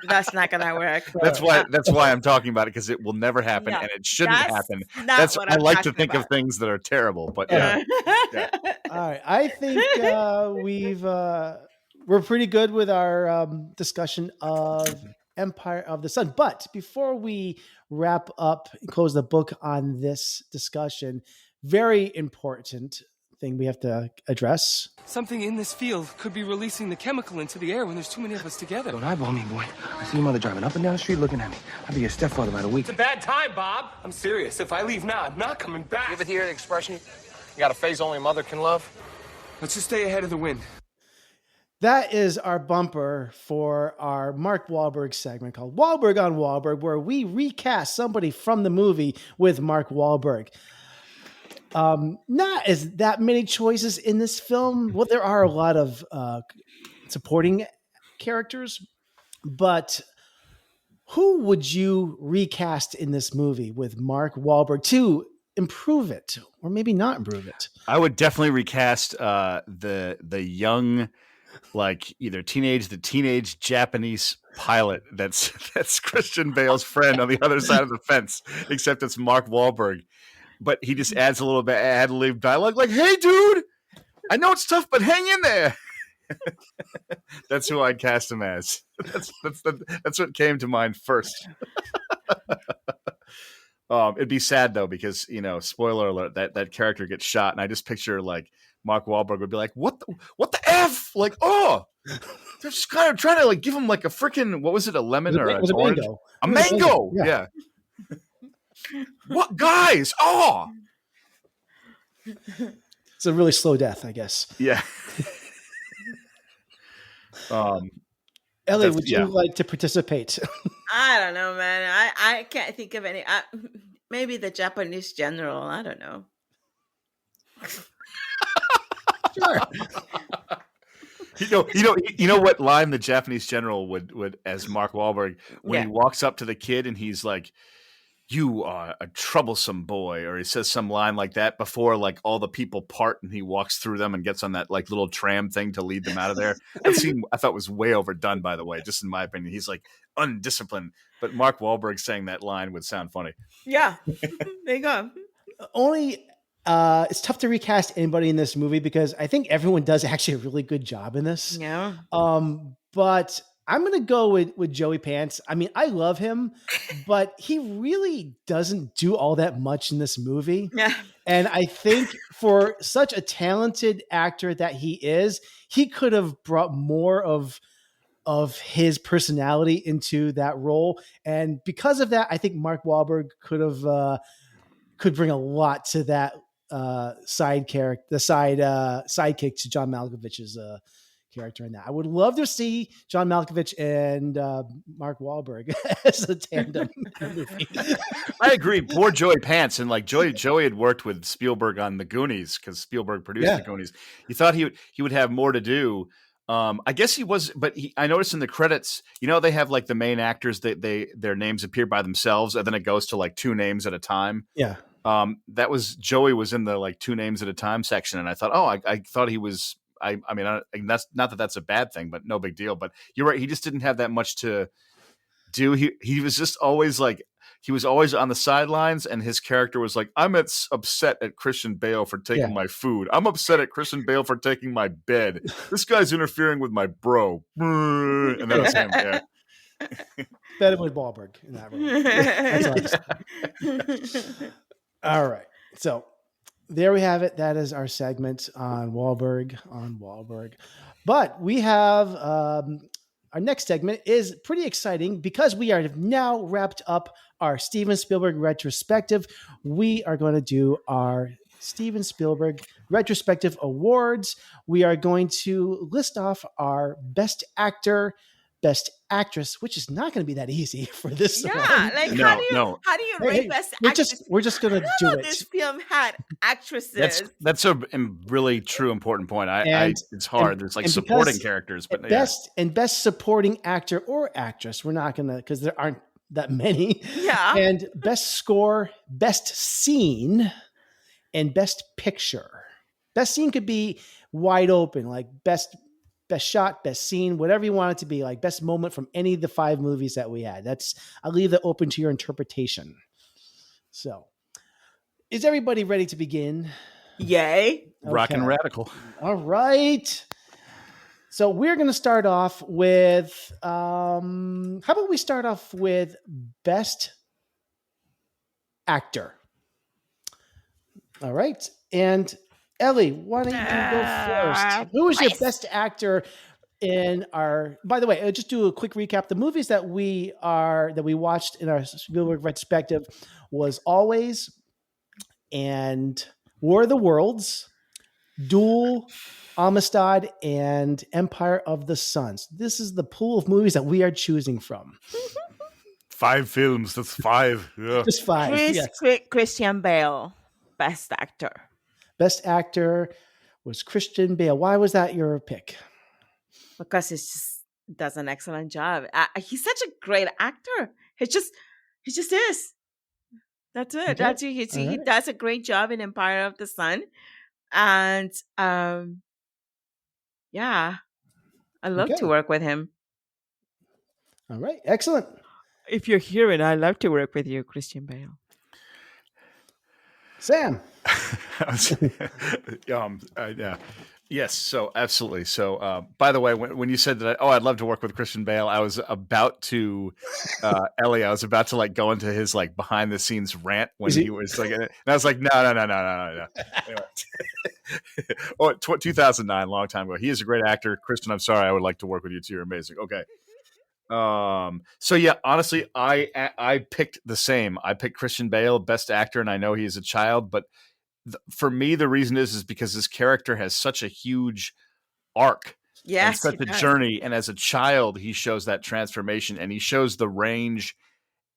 that's not gonna work. That's why I'm talking about it, because it will never happen, and it shouldn't happen. I like to think of things that are terrible, but yeah. All right, I think we're pretty good with our discussion of Empire of the Sun. But before we wrap up and close the book on this discussion, very important thing we have to address. Something in this field could be releasing the chemical into the air when there's too many of us together. Don't eyeball me, boy. I see your mother driving up and down the street looking at me. I'll be your stepfather by the week. It's a bad time, Bob. I'm serious. If I leave now, I'm not coming back. You ever hear the expression, you got a face only a mother can love? Let's just stay ahead of the wind. That is our bumper for our Mark Wahlberg segment called Wahlberg on Wahlberg, where we recast somebody from the movie with Mark Wahlberg. Not as that many choices in this film. Well, there are a lot of supporting characters, but who would you recast in this movie with Mark Wahlberg to improve it, or maybe not improve it? I would definitely recast the young, like either the teenage Japanese pilot that's Christian Bale's friend on the other side of the fence, except it's Mark Wahlberg. But he just adds a little bit ad-lib dialogue, like, "Hey, dude, I know it's tough, but hang in there." That's who I'd cast him as. That's what came to mind first. It'd be sad though, because spoiler alert, that character gets shot, and I just picture like Mark Wahlberg would be like, "What the F?" Like, oh, they're just kind of trying to like give him like a freaking, what was it, a lemon or an orange? A mango. Yeah. What, guys? Oh, it's a really slow death, I guess. Yeah. Ellie, would you like to participate? I don't know, man. I can't think of any. Maybe the Japanese general. I don't know. Sure. You know what line the Japanese general would as Mark Wahlberg, when he walks up to the kid and he's like, "You are a troublesome boy," or he says some line like that before like all the people part and he walks through them and gets on that like little tram thing to lead them out of there. That scene I thought was way overdone, by the way, just in my opinion. He's like undisciplined, but Mark Wahlberg saying that line would sound funny. Yeah, there you go. Only it's tough to recast anybody in this movie because I think everyone does actually a really good job in this. Yeah. But I'm going to go with Joey Pants. I mean, I love him, but he really doesn't do all that much in this movie. Yeah. And I think for such a talented actor that he is, he could have brought more of his personality into that role. And because of that, I think Mark Wahlberg could bring a lot to that side character, the sidekick to John Malkovich's character in that. I would love to see John Malkovich and Mark Wahlberg as a tandem in the movie. I agree. Poor Joey Pants, and like Joey had worked with Spielberg on The Goonies because Spielberg produced The Goonies. You thought he would have more to do. I guess he was, but I noticed in the credits, they have like the main actors that their names appear by themselves, and then it goes to like 2 names at a time. Yeah. That was Joey was in the like 2 names at a time section, and I thought, I thought he was. I mean, that's not that that's a bad thing, but no big deal. But you're right, he just didn't have that much to do. He was just always like he was always on the sidelines, and his character was like, I'm upset at Christian Bale for taking my food. I'm upset at Christian Bale for taking my bed. This guy's interfering with my bro, and that was him. Yeah. Better with Wahlberg in that role. That's all right. So there we have it. That is our segment on Wahlberg. But we have our next segment is pretty exciting because we are now wrapped up our Steven Spielberg retrospective. We are going to do our Steven Spielberg Retrospective Awards. We are going to list off our best actor, best actress, which is not going to be that easy for this one. Like how do you rate best actress? We're just going to do it. This film had actresses. That's a really true important point. It's hard. There's like supporting characters, but best supporting actor or actress. We're not going to, because there aren't that many. Yeah. And best score, best scene, and best picture. Best scene could be wide open, like best shot, best scene, whatever you want it to be, like best moment from any of the 5 movies that we had. I'll leave that open to your interpretation. So, is everybody ready to begin? Yay. Rockin' radical. All right. So we're going to start off with, how about we start off with best actor? All right. And Ellie, why don't you go first? Who was your best actor in our? By the way, I'll just do a quick recap. The movies that we watched in our Spielberg retrospective was Always and War of the Worlds, Duel, Amistad, and Empire of the Suns. This is the pool of movies that we are choosing from. 5 films. That's 5. Yeah. Just 5. Yes. Christian Bale, best actor. Best actor was Christian Bale. Why was that your pick? Because he just does an excellent job. He's such a great actor. He just is. That's it. Okay. He does a great job in Empire of the Sun. And I love to work with him. All right. Excellent. If you're hearing, I love to work with you, Christian Bale. Sam. Yeah. Yes. So absolutely. So, by the way, when you said that, I'd love to work with Christian Bale, I was about to, Ellie, I was about to like go into his like behind the scenes rant when he was like, and I was like, no. Anyway. 2009, long time ago. He is a great actor. Christian, I'm sorry. I would like to work with you too. You're amazing. Okay. So yeah, honestly, I picked the same. I picked Christian Bale, best actor, and I know he's a child, but for me, the reason is because this character has such a huge arc, and such a journey, and as a child, he shows that transformation, and he shows the range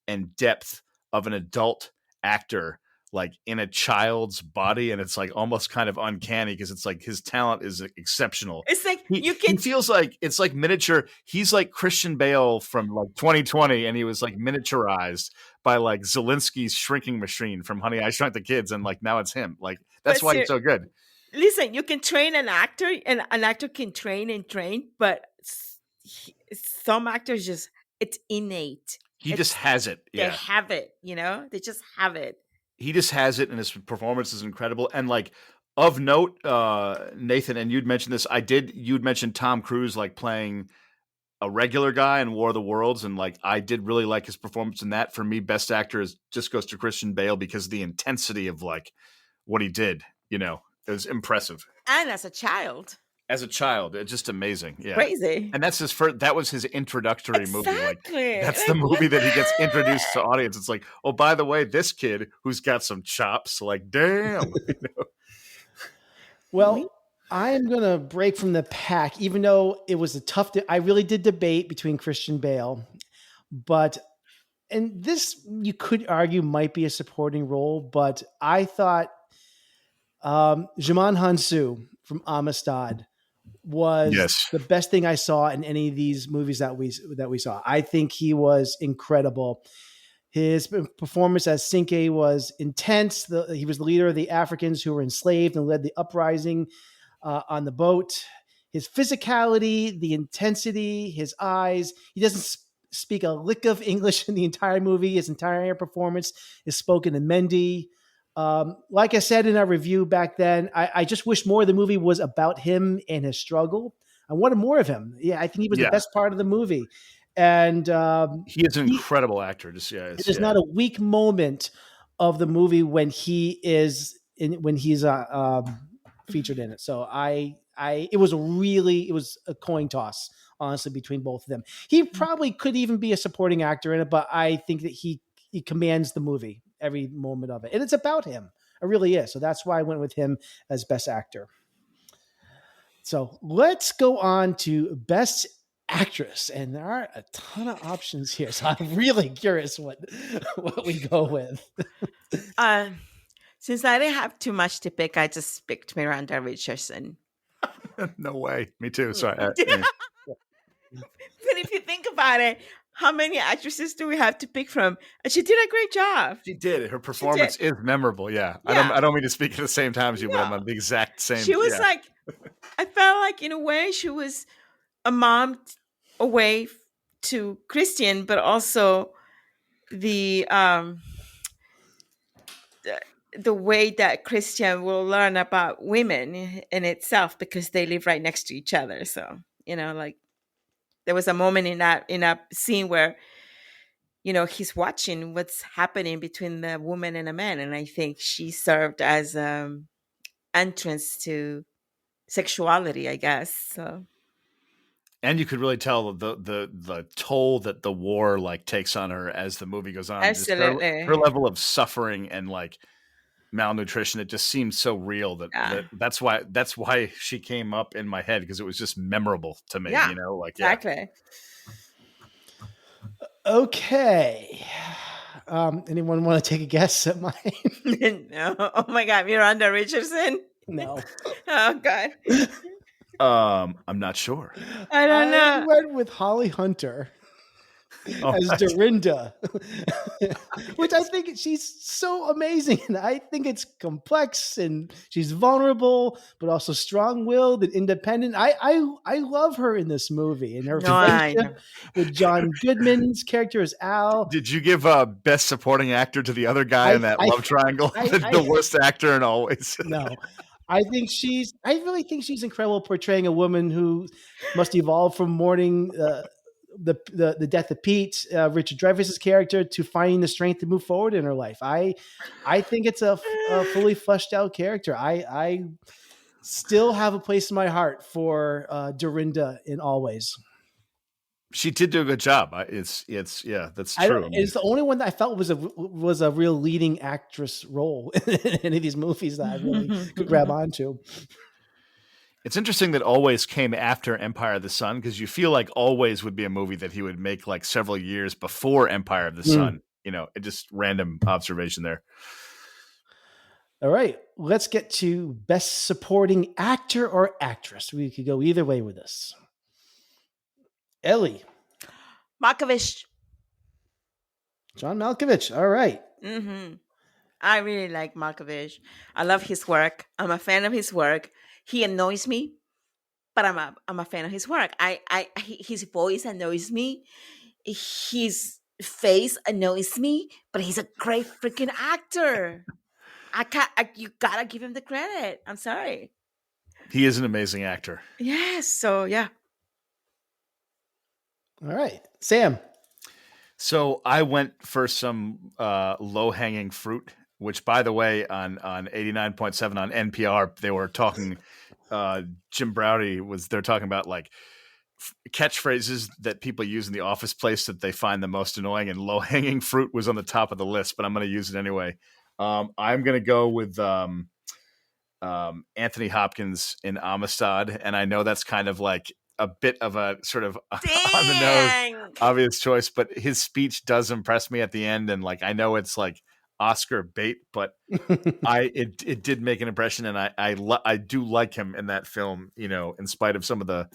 and depth of an adult actor, like in a child's body, and it's like almost kind of uncanny because it's like his talent is exceptional. It's like he feels like it's like miniature. He's like Christian Bale from like 2020, and he was like miniaturized by like Zelensky's shrinking machine from Honey, I Shrunk the Kids, and like now it's him. Like that's why he's so good. Listen, you can train an actor, and an actor can train, but some actors it's innate. He just has it. They have it, they just have it. He just has it, and his performance is incredible. And like of note, Nathan, and you'd mentioned this. You'd mentioned Tom Cruise like playing a regular guy in War of the Worlds, and like I did really like his performance in that. For me, best actor just goes to Christian Bale because of the intensity of like what he did. You know, it was impressive. And as a child, As a child, it's just amazing. Yeah, crazy. and that's his first. That was his introductory movie. Like Exactly. that's the Like, movie what that the he gets introduced to heck? audience. It's like, oh, by the way, this kid who's got some chops. Like, damn. Well, I am going to break from the pack, even though it was a tough. I really did debate between Christian Bale, but and this you could argue might be a supporting role, but I thought Jaman Hansu from Amistad was Yes. the best thing I saw in any of these movies that we saw. I think he was incredible. His performance as Sinke was intense. He was the leader of the Africans who were enslaved and led the uprising on the boat. His physicality, the intensity, his eyes. He doesn't speak a lick of English in the entire movie. His entire performance is spoken in Mende. Like I said in our review back then, I just wish more of the movie was about him and his struggle. I wanted more of him. Yeah, I think he was the best part of the movie. And he is an incredible actor. Just there's not a weak moment of the movie when he's featured in it. So it was a coin toss, honestly, between both of them. He probably could even be a supporting actor in it, but I think that he commands the movie every moment of it, and it's about him. It really is. So that's why I went with him as best actor. So let's go on to best actress, and there are a ton of options here. So I'm really curious what we go with. Since I didn't have too much to pick, I just picked Miranda Richardson. No way. Me too. Sorry. But if you think about it, how many actresses do we have to pick from? And she did a great job. She did. Her performance is memorable. Yeah. I don't mean to speak at the same time as you, but I'm on the exact same. She was like, I felt like in a way she was a mom away to Christian, but also the way that Christian will learn about women in itself because they live right next to each other. So, like there was a moment in that scene where, he's watching what's happening between the woman and a man. And I think she served as entrance to sexuality, I guess. So. And you could really tell the toll that the war like takes on her as the movie goes on. Absolutely. Her level of suffering and like malnutrition, it just seems so real that's why she came up in my head, because it was just memorable to me. Yeah, exactly. Okay. Anyone want to take a guess at mine? No. Oh my God, Miranda Richardson? No. Oh God. I'm not sure. I don't know. I went with Holly Hunter as Dorinda, which I think she's so amazing. And I think it's complex and she's vulnerable, but also strong-willed and independent. I love her in this movie, and her relationship with John Goodman's character as Al. Did you give best supporting actor to the other guy in that love triangle? The worst actor in Always. No. I really think she's incredible, portraying a woman who must evolve from mourning the death of Pete, Richard Dreyfuss's character, to finding the strength to move forward in her life. I think it's a fully fleshed out character. I still have a place in my heart for Dorinda in Always. She did do a good job. It's that's true. It's the only one that I felt was a real leading actress role in any of these movies that I really could grab onto. It's interesting that Always came after Empire of the Sun, because you feel like Always would be a movie that he would make like several years before Empire of the Sun. It just random observation there. All right, let's get to best supporting actor or actress. We could go either way with this. Ellie. Malkovich. John Malkovich. All right. Mm-hmm. I really like Malkovich. I love his work. I'm a fan of his work. He annoys me, but I'm a fan of his work. His voice annoys me. His face annoys me, but he's a great freaking actor. You gotta give him the credit. I'm sorry. He is an amazing actor. Yes. So yeah. All right, Sam. So I went for some low-hanging fruit, which, by the way, on 89.7 on NPR, they were talking. Jim Browdy they're talking about like catchphrases that people use in the office place that they find the most annoying, and low-hanging fruit was on the top of the list, but I'm going to use it anyway. I'm going to go with Anthony Hopkins in Amistad, and I know that's kind of like a bit of a sort of on the nose Dang. obvious choice, but his speech does impress me at the end, and like I know it's like Oscar bait, but it did make an impression, and I do like him in that film, in spite of some of the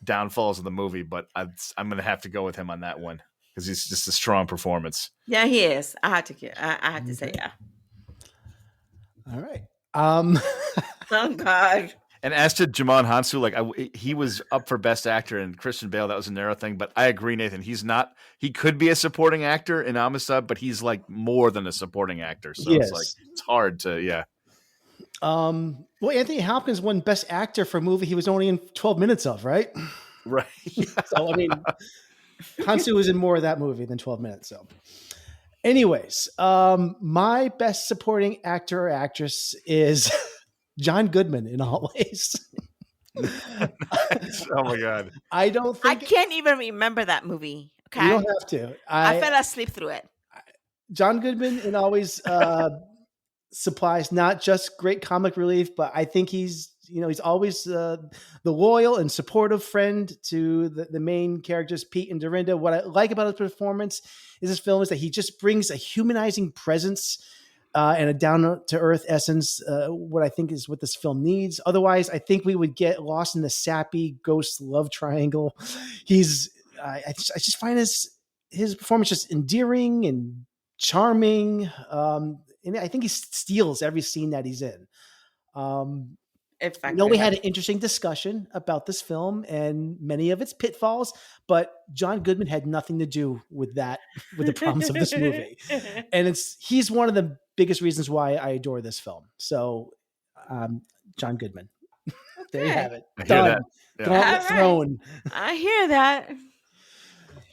downfalls of the movie, but I'm going to have to go with him on that one because he's just a strong performance. Yeah, he is. I had to say yeah. All right. Oh God. And as to Jimon Hansu, like he was up for Best Actor, and Christian Bale, that was a narrow thing. But I agree, Nathan. He's not. He could be a supporting actor in Amistad, but he's like more than a supporting actor. So Yes. it's like it's hard to, yeah. Well, Anthony Hopkins won Best Actor for a movie he was only in 12 minutes of, right? Right. So I mean, Hansu was in more of that movie than 12 minutes. So, anyways, my best supporting actor or actress is John Goodman in All Ways. Oh my God. I don't I think can't even remember that movie. Okay. you don't have to. I fell asleep through it. John Goodman in Always supplies not just great comic relief, but I think he's always the loyal and supportive friend to the main characters, Pete and Dorinda. What I like about his performance is this film is that he just brings a humanizing presence and a down-to-earth essence, what I think is what this film needs. Otherwise, I think we would get lost in the sappy ghost love triangle. I just find his performance just endearing and charming. And I think he steals every scene that he's in. We had an interesting discussion about this film and many of its pitfalls, but John Goodman had nothing to do with the problems of this movie. And he's one of the biggest reasons why I adore this film. So, John Goodman. There you have it. Done. Gauntlet thrown. I hear that.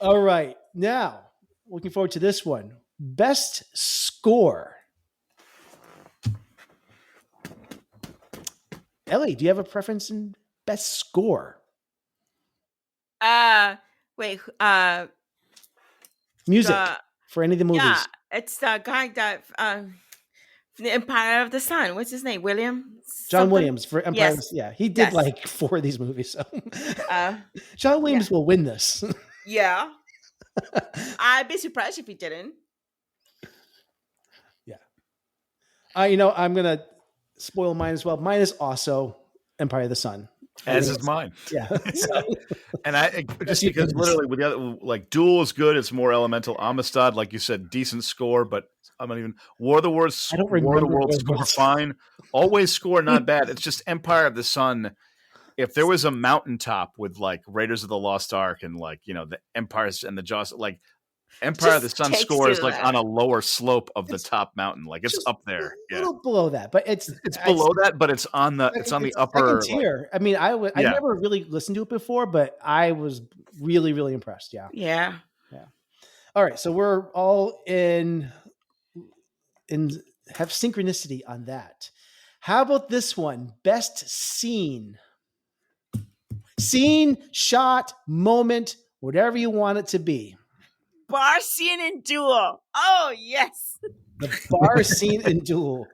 All right. Now, looking forward to this one. Best score. Ellie, do you have a preference in best score? Wait. Music for any of the movies. Yeah, it's the guy that the Empire of the Sun. What's his name? John Williams for Empire. Yes. Yeah, he did like 4 of these movies. So John Williams will win this. Yeah, I'd be surprised if he didn't. Yeah, I'm gonna spoil mine as well. Mine is also Empire of the Sun. As is mine. Yeah. And I just because literally with the other, like Duel is good, it's more elemental. Amistad, like you said, decent score, but I'm not even War of the Worlds. I don't War of the remember Worlds score fine. Always score not bad. It's just Empire of the Sun. If there was a mountaintop with like Raiders of the Lost Ark and like the Empires and the Jaws, like Empire of the Sun score is like on a lower slope of the top mountain, like it's up there, a little below that, but it's below that, but it's on the upper tier. I mean, I never really listened to it before, but I was really, really impressed. Yeah. All right, so we're all in have synchronicity on that. How about this one? Best scene, shot, moment, whatever you want it to be. Bar scene in Duel. Oh, yes. The bar scene in Duel.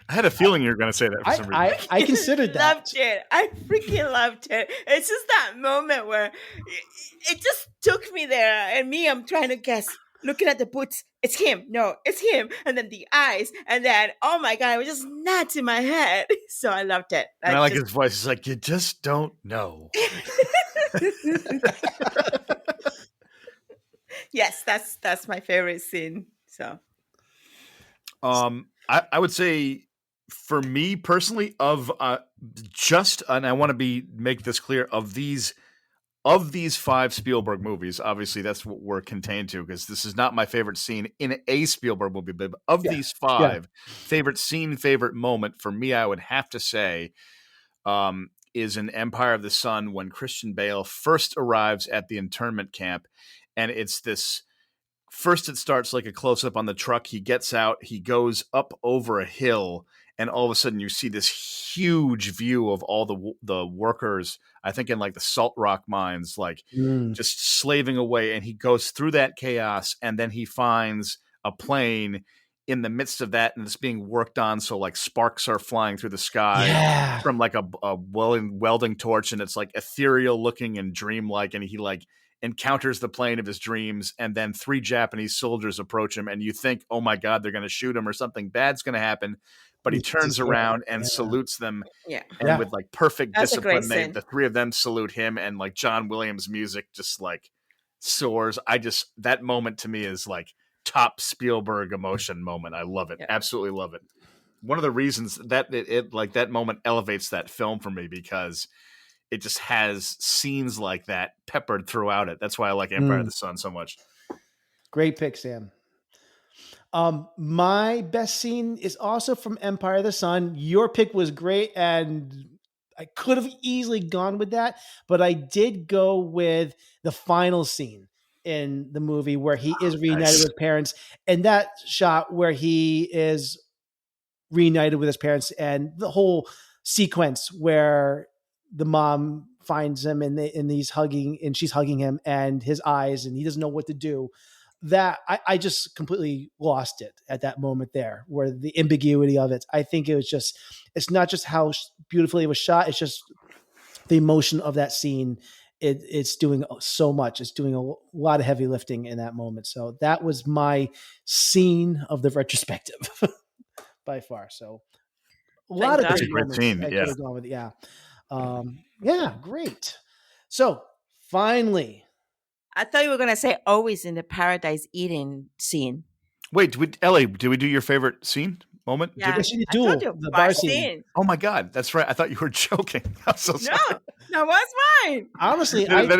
I had a feeling you were going to say that for some reason. I considered that. Loved it. I freaking loved it. It's just that moment where it just took me there. And I'm trying to guess. Looking at the boots. It's him. No, it's him. And then the eyes. And then, oh my God, it was just nuts in my head. So I loved it. And I like his voice. It's like, you just don't know. Yes, that's my favorite scene. So, I would say for me personally, and I want to make this clear, of these 5 Spielberg movies, obviously that's what we're contained to because this is not my favorite scene in a Spielberg movie, but of these 5, favorite scene, favorite moment for me, I would have to say, is in Empire of the Sun when Christian Bale first arrives at the internment camp. And it's this, first it starts like a close-up on the truck. He gets out, he goes up over a hill, and all of a sudden you see this huge view of all the workers, I think in like the salt rock mines, like just slaving away. And he goes through that chaos, and then he finds a plane in the midst of that, and it's being worked on. So like sparks are flying through the sky from like a welding torch, and it's like ethereal looking and dreamlike. And he like encounters the plane of his dreams, and then 3 Japanese soldiers approach him, and you think, oh my God, they're going to shoot him or something bad's going to happen. But he turns around and salutes them. Yeah. And with like perfect That's a great discipline, scene. the 3 of them salute him, and like John Williams music just like soars. That moment to me is like top Spielberg emotion moment. I love it. Absolutely love it. One of the reasons that it like that moment elevates that film for me, because it just has scenes like that peppered throughout it. That's why I like Empire of the Sun so much. Great pick, Sam. My best scene is also from Empire of the Sun. Your pick was great, and I could have easily gone with that, but I did go with the final scene in the movie where he is reunited with parents, and that shot where he is reunited with his parents, and the whole sequence where the mom finds him and he's hugging, and she's hugging him, and his eyes, and he doesn't know what to do. That I just completely lost it at that moment there, where the ambiguity of it. I think it was just, it's not just how beautifully it was shot. It's just the emotion of that scene. It's doing so much. It's doing a lot of heavy lifting in that moment. So that was my scene of the retrospective by far. So a lot of great moments. Scene. I could have gone with great. So finally, I thought you were going to say always in the paradise eating scene. Wait, Ellie, did we do your favorite scene moment? Yeah, I told you, the bar scene. Oh my God, that's right. I thought you were joking. I'm so sorry. No, what's mine? Honestly, that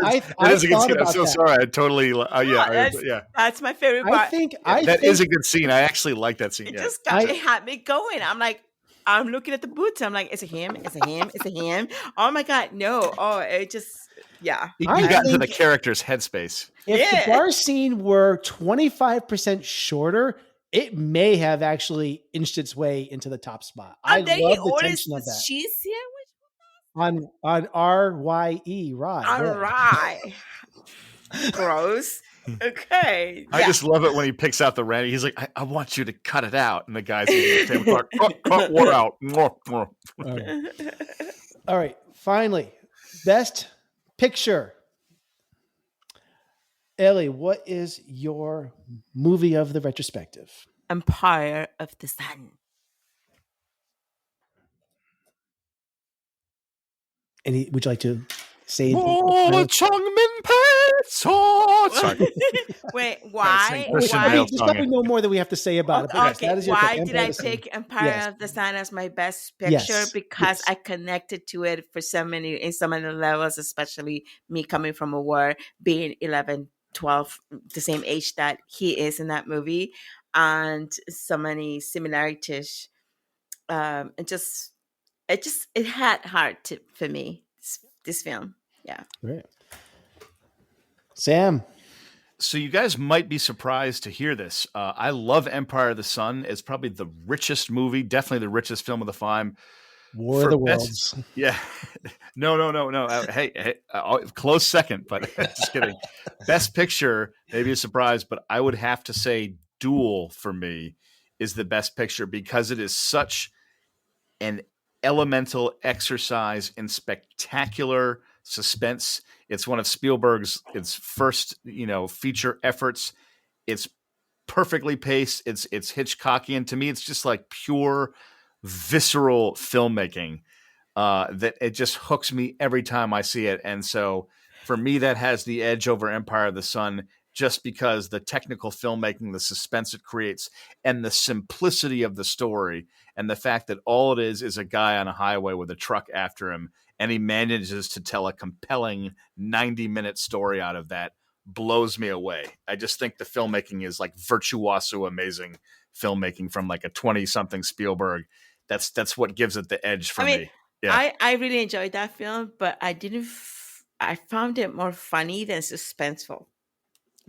is a good scene. I'm so sorry. I totally, That's my favorite part. That is a good scene. I actually like that scene. It had me going. I'm like, I'm looking at the boots. I'm like, is it him? Is it him? Is it him? Oh my God, no. Oh, it just, You got into the character's headspace. If the bar scene were 25% shorter, it may have actually inched its way into the top spot. I love the tension of that. Cheese sandwich on RYE, rye. Gross. Okay. I just love it when he picks out the randy. He's like, I want you to cut it out. And the guy's cut what out. All right. Finally, best picture. Ellie, what is your movie of the retrospective? Empire of the Sun. Would you like to say anything? Sorry. Wait, why? There's probably no more that we have to say about it. Okay, why did I pick Empire of the Sun as my best picture? Because I connected to it in so many levels, especially me coming from a war, being 11, 12, the same age that he is in that movie, and so many similarities. It had heart for me, this film. Yeah. Great. Sam. So you guys might be surprised to hear this. I love Empire of the Sun. It's probably the richest movie, definitely the richest film of the time. War of the Worlds. Yeah. No. Hey, close second, but just kidding. Best picture, maybe a surprise, but I would have to say Duel for me is the best picture, because it is such an elemental exercise in spectacular suspense. It's one of Spielberg's first, feature efforts. It's perfectly paced. It's Hitchcockian. To me, it's just like pure visceral filmmaking that it just hooks me every time I see it. And so for me, that has the edge over Empire of the Sun, just because the technical filmmaking, the suspense it creates, and the simplicity of the story, and the fact that all it is a guy on a highway with a truck after him, and he manages to tell a compelling 90-minute story out of that, blows me away. I just think the filmmaking is like virtuoso, amazing filmmaking from like a 20-something Spielberg. That's what gives it the edge for me. Yeah. I really enjoyed that film, but I found it more funny than suspenseful.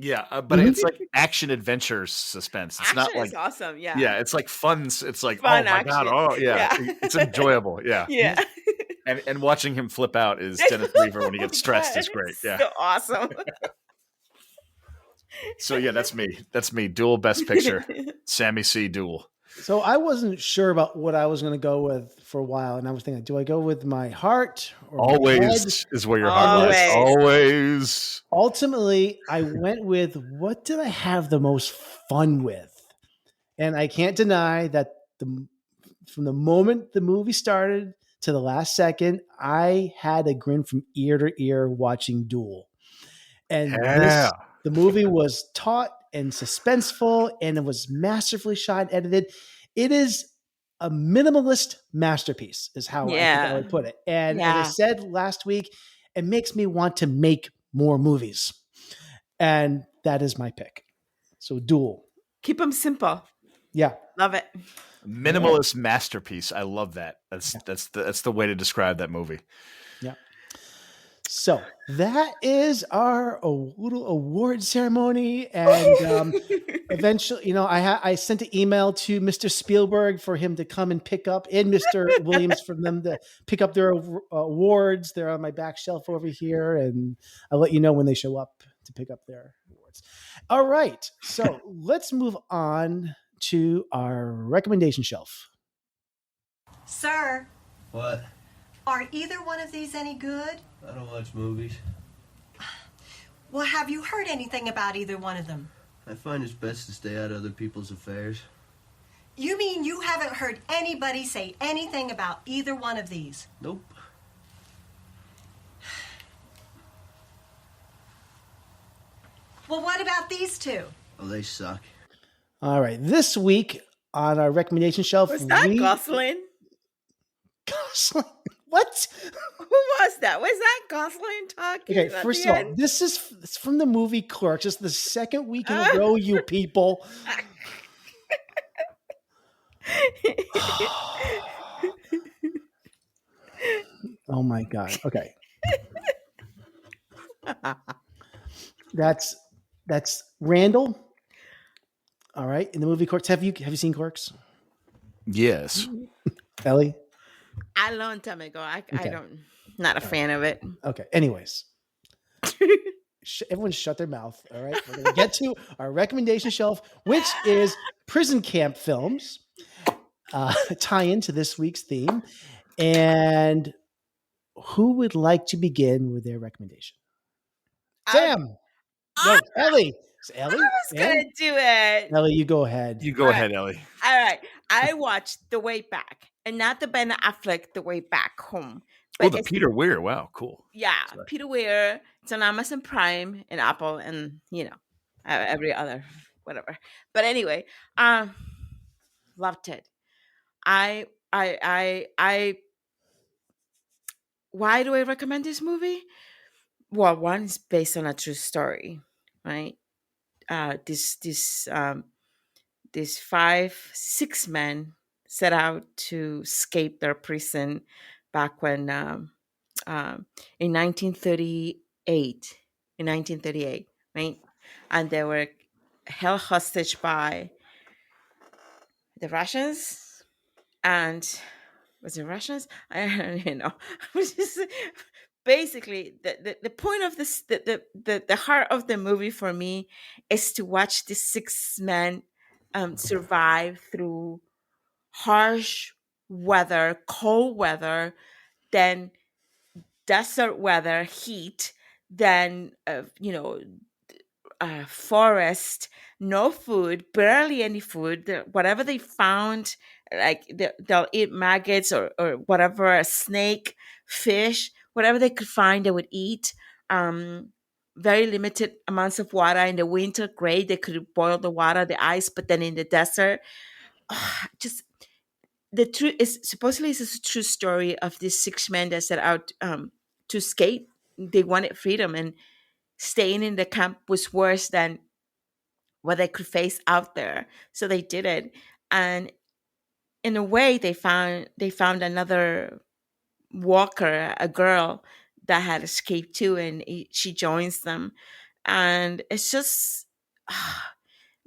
Yeah, but Mhm. it's like action adventure suspense. It's not Action like is awesome. Yeah. yeah, it's like fun. It's like oh Fun my god, action. oh yeah, Yeah. it's enjoyable. Yeah, Yeah. and watching him flip out is Dennis Weaver when he gets stressed is great. It's Yeah. so awesome. So yeah, that's me. That's me. Duel Best Picture. Sammy C. Duel. So I wasn't sure about what I was going to go with for a while, and I was thinking, do I go with my heart or my head? Always is where your heart lies. Always. Always. Ultimately, I went with what did I have the most fun with? And I can't deny that from the moment the movie started to the last second, I had a grin from ear to ear watching Duel. And Yeah. the movie was taut and suspenseful, and it was masterfully shot and edited. It is a minimalist masterpiece, is how I think I Yeah. would put it. And as I Yeah. said last week, it makes me want to make more movies. And that is my pick. So Duel. Keep them simple. Yeah. Love it. Minimalist masterpiece. I love that. That's the way to describe that movie. Yeah. So that is our little award ceremony, and eventually, I sent an email to Mr. Spielberg for him to come and pick up, and Mr. Williams for them to pick up their awards. They're on my back shelf over here, and I'll let you know when they show up to pick up their awards. All right, so let's move on to our recommendation shelf. Sir, What? are either one of these any good? I don't watch movies. Well, have you heard anything about either one of them? I find it's best to stay out of other people's affairs. You mean you haven't heard anybody say anything about either one of these? Nope. Well, what about these two? Oh, they suck. All right, this week on our recommendation shelf, Was that Gosling? Gosling? What? Who was that? Was that Gosling talking? Okay, at first the of all, end? it's from the movie Clerks. It's the second week in a row, you people. Oh my god. Okay. That's Randall. All right, in the movie Clerks. Have you seen Clerks? Yes. Ellie? A long time ago. I Okay. don't. Not a fan of it. Okay. Anyways. Everyone shut their mouth. All right. We're going to get to our recommendation shelf, which is prison camp films, tie into this week's theme. And who would like to begin with their recommendation? Sam. No, Ellie. It's Ellie? I was going to do it. Ellie, you go ahead. You go ahead, Ellie. All right. I watched The Way Back, and not the Ben Affleck The Way Back Home. Oh, the Peter Weir. Wow, cool. Yeah, Sorry. Peter Weir. It's on Amazon Prime and Apple, and every other whatever. But anyway, loved it. I why do I recommend this movie? Well, one is based on a true story, right? These 6 men set out to escape their prison back when in 1938. In 1938, right? And they were held hostage by the Russians, and was it Russians? I don't even know. Basically, the point of this, the heart of the movie for me is to watch the 6 men survive through harsh weather, cold weather, then desert weather, heat, then forest, no food, barely any food. Whatever they found, like they'll eat maggots or whatever, a snake, fish, whatever they could find, they would eat. Very limited amounts of water. In the winter, great, they could boil the water, the ice, but then in the desert, just the truth is supposedly it's a true story of these 6 men that set out to escape. They wanted freedom, and staying in the camp was worse than what they could face out there. So they did it, and in a way, they found another Walker, a girl that had escaped too, and she joins them, and it's just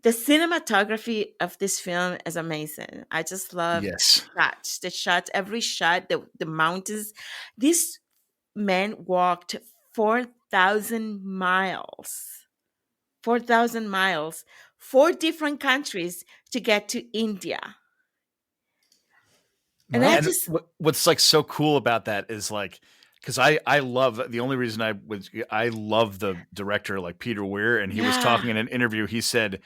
the cinematography of this film is amazing. I just love Yes. the shots, every shot, the mountains. These men walked 4,000 miles, 4,000 miles, 4 different countries to get to India. And I And just, what's like so cool about that is like, because I love, the only reason I love the director, like Peter Weir, and he was yeah, talking in an interview. He said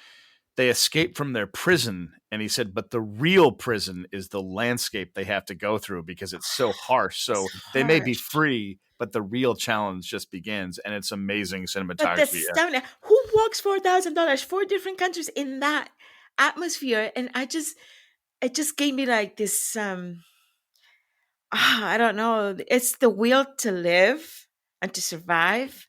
they escaped from their prison, and he said, but the real prison is the landscape they have to go through because it's so harsh. it's So they may be harsh. free, but the real challenge just begins, and it's amazing But the cinematography. Yeah. stamina, who walks $4,000, 4 different countries in that atmosphere? And it just gave me like this, I don't know, it's the will to live and to survive.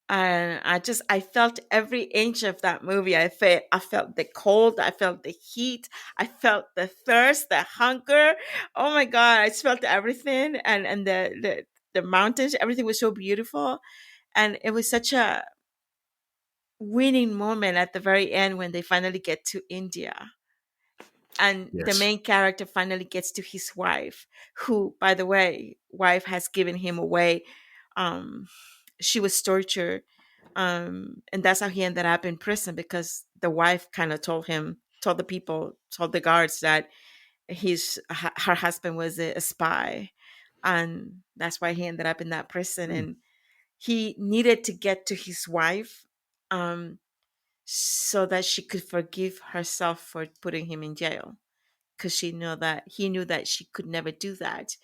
And I felt every inch of that movie. I felt the cold, I felt the heat, I felt the thirst, the hunger. Oh my god, I just felt everything, and the mountains, everything was so beautiful. And it was such a winning moment at the very end when they finally get to India, and the Yes. main character finally gets to his wife, who, by the way, wife has given him away. um she was tortured, and that's how he ended up in prison, because the wife kind of told the people, told the guards that her husband was a spy, and that's why he ended up in that prison. And he needed to get to his wife, um so that she could forgive herself for putting him in jail, because he knew that she could never do that.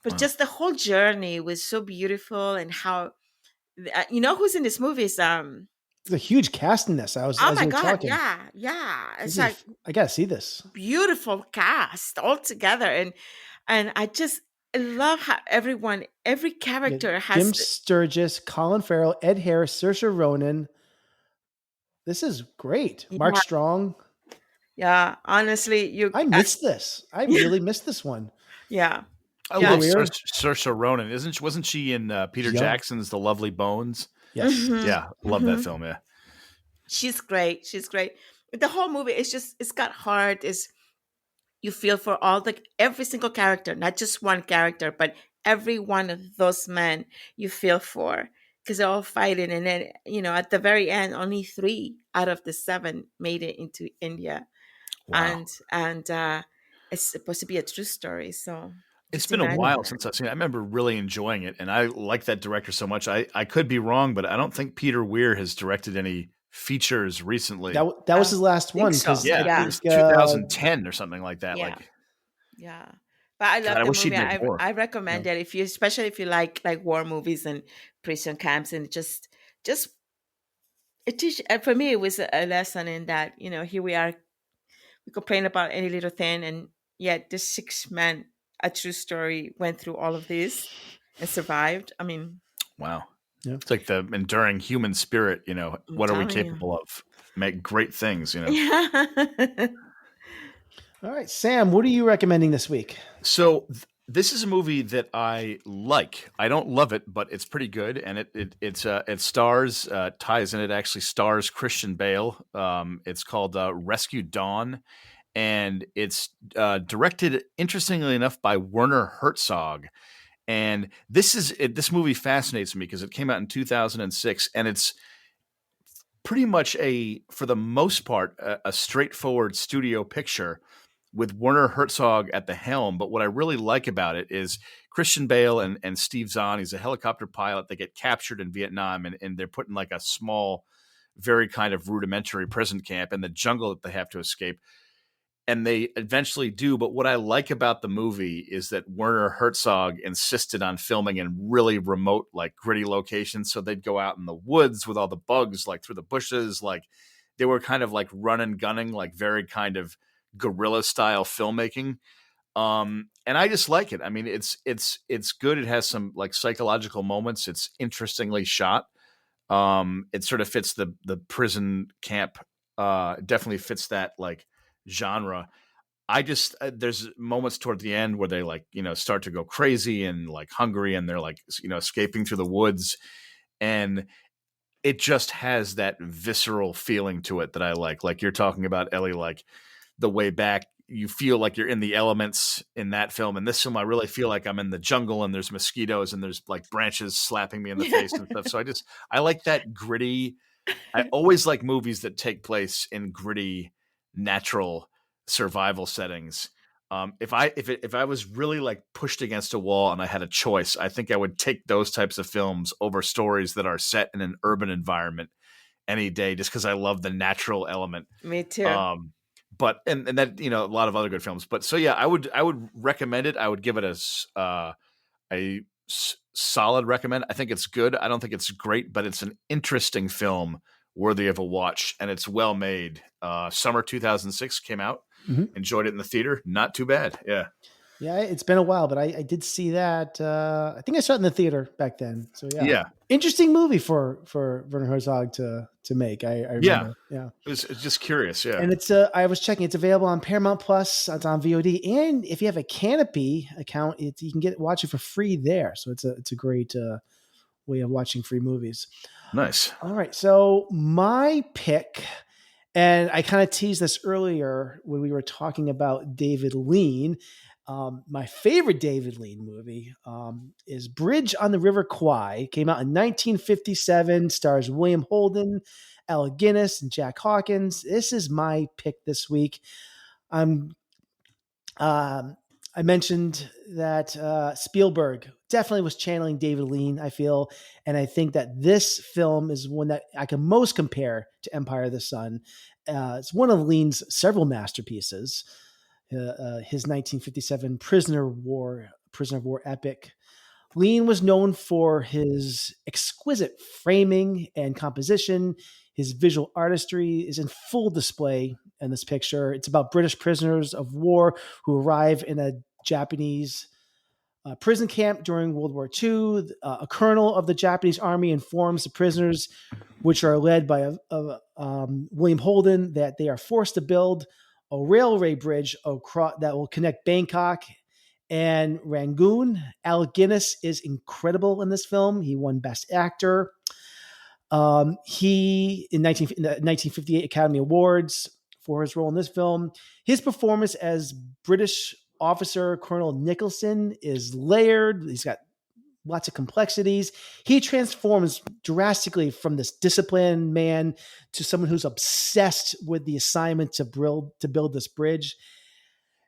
But Wow. just the whole journey was so beautiful. And how, who's in this movie is, It's a huge cast in this. oh As my you were god, talking, yeah, this it's like is I gotta see this. beautiful cast all together. And I just love how every Yeah, character Jim has Sturgis, Colin Farrell, Ed Harris, Saoirse Ronan. This is great. Mark yeah, Strong. yeah, honestly, you I missed this. I really missed this one. yeah, I Peter yeah. love Weir. Saoirse Ronan. Wasn't she in Peter She's young. Jackson's The Lovely Bones? Yes. Hmm. Yeah, love that film. Yeah. She's great. She's great. The whole movie is just, it's got heart. Is You feel for every single character, not just one character, but every one of those men you feel for, because they're all fighting. And then, at the very end, only 3 out of the 7 made it into India. Wow. And it's supposed to be a true story. So It's just been a imagine while that. since I've seen it. I remember really enjoying it, and I like that director so much. I could be wrong, but I don't think Peter Weir has directed any features recently. That was I his last think one so. because I Yeah, it Yeah. was think 2010 or something like that. Yeah. Like, Yeah. But I God, love I the wish he'd movie. make more. I recommend it, if you, especially if you like war movies and prison camps, and just it teach for me, it was a lesson in that, here we are, we complain about any little thing, and yet this 6 men, a true story, went through all of this and survived. I mean, Wow. yeah. It's like the enduring human spirit, I'm what are we telling you. capable of? Make great things. Yeah. All right, Sam, what are you recommending this week? So this is a movie that I like. I don't love it, but it's pretty good, and it stars ties in. It actually stars Christian Bale. It's called Rescue Dawn, and it's directed, interestingly enough, by Werner Herzog. And this movie fascinates me because it came out in 2006, and it's pretty much for the most part, a straightforward studio picture with Werner Herzog at the helm. But what I really like about it is Christian Bale and Steve Zahn. He's a helicopter pilot. They get captured in Vietnam, and they're put in like a small, very kind of rudimentary prison camp in the jungle that they have to escape. And they eventually do. But what I like about the movie is that Werner Herzog insisted on filming in really remote, like gritty locations. So they'd go out in the woods with all the bugs, like through the bushes. Like they were kind of like running, gunning, like very kind of guerrilla style filmmaking. And I just like it. I mean, it's good. It has some like psychological moments. It's interestingly shot. It sort of fits the prison camp. Definitely fits that like genre. I just there's moments toward the end where they like start to go crazy and like hungry, and they're like escaping through the woods, and it just has that visceral feeling to it that I like. Like you're talking about, Ellie, like the way back, you feel like you're in the elements in that film. In this film, I really feel like I'm in the jungle and there's mosquitoes and there's like branches slapping me in the face and stuff. So I like that gritty. I always like movies that take place in gritty, natural survival settings. If I was really like pushed against a wall and I had a choice, I think I would take those types of films over stories that are set in an urban environment any day, just because I love the natural element. Me too. But and that a lot of other good films. But so yeah, I would recommend it. I would give it a solid recommend. I think it's good. I don't think it's great, but it's an interesting film worthy of a watch, and it's well made. Summer 2006 came out. Enjoyed it in the theater. Not too bad. Yeah. Yeah, it's been a while, but I did see that. I think I saw it in the theater back then. So yeah. Interesting movie for Werner Herzog to make. I remember. Yeah. It's just curious. Yeah. And it's I was checking. It's available on Paramount Plus. It's on VOD, and if you have a Canopy account, you can watch it for free there. So it's a great way of watching free movies. Nice. All right. So my pick. And I kind of teased this earlier when we were talking about David Lean. My favorite David Lean movie is Bridge on the River Kwai. Came out in 1957, stars William Holden, Alec Guinness, and Jack Hawkins. This is my pick this week. I mentioned that Spielberg definitely was channeling David Lean, I feel. And I think that this film is one that I can most compare to Empire of the Sun. It's one of Lean's several masterpieces. His 1957 prisoner of war epic. Lean was known for his exquisite framing and composition. His visual artistry is in full display in this picture. It's about British prisoners of war who arrive in a Japanese prison camp during World War II. A colonel of the Japanese army informs the prisoners, which are led by William Holden, that they are forced to build a railway bridge that will connect Bangkok and Rangoon. Alec Guinness is incredible in this film. He won Best Actor. He in 1958 Academy Awards for his role in this film. His performance as British officer Colonel Nicholson is layered. He's got lots of complexities. He transforms drastically from this disciplined man to someone who's obsessed with the assignment to build this bridge.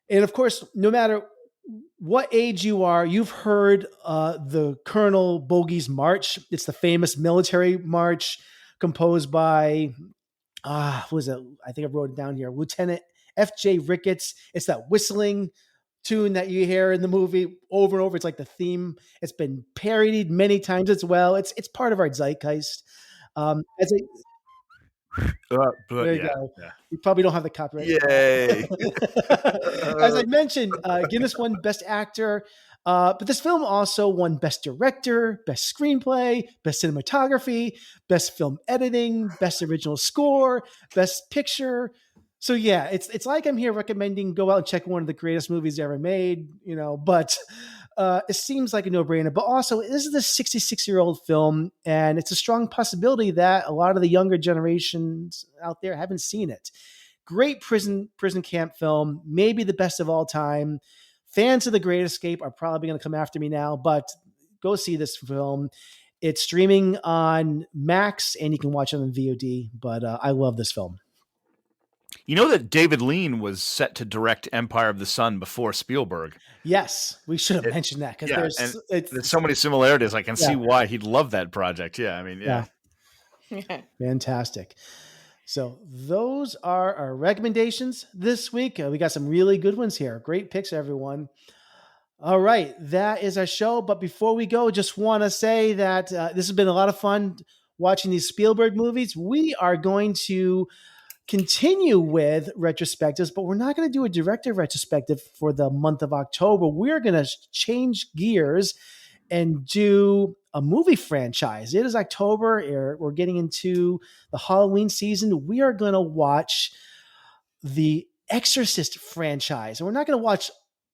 And of course, no matter what age you are, you've heard the Colonel Bogey's March. It's the famous military march composed by, what was it? I think I wrote it down here. Lieutenant F.J. Ricketts. It's that whistling tune that you hear in the movie over and over. It's like the theme. It's been parodied many times as well. It's part of our zeitgeist. There you go. Yeah. We probably don't have the copyright. Yay. As I mentioned, Guinness won Best Actor, but this film also won Best Director, Best Screenplay, Best Cinematography, Best Film Editing, Best Original Score, Best Picture. So yeah, it's like I'm here recommending go out and check one of the greatest movies ever made, but it seems like a no-brainer. But also, this is a 66-year-old film, and it's a strong possibility that a lot of the younger generations out there haven't seen it. Great prison camp film, maybe the best of all time. Fans of The Great Escape are probably going to come after me now, but go see this film. It's streaming on Max, and you can watch it on VOD, but I love this film. You know that David Lean was set to direct Empire of the Sun before Spielberg. Yes, we should have mentioned that because there's so many similarities. I can see why he'd love that project. Yeah, I mean, yeah. Fantastic. So those are our recommendations this week. We got some really good ones here. Great picks, everyone. All right, that is our show. But before we go, just want to say that this has been a lot of fun watching these Spielberg movies. We are going to continue with retrospectives, but we're not going to do a director retrospective for the month of October. We're going to change gears and do a movie franchise. It is October. We're getting into the Halloween season. We are going to watch the Exorcist franchise. And we're not going to watch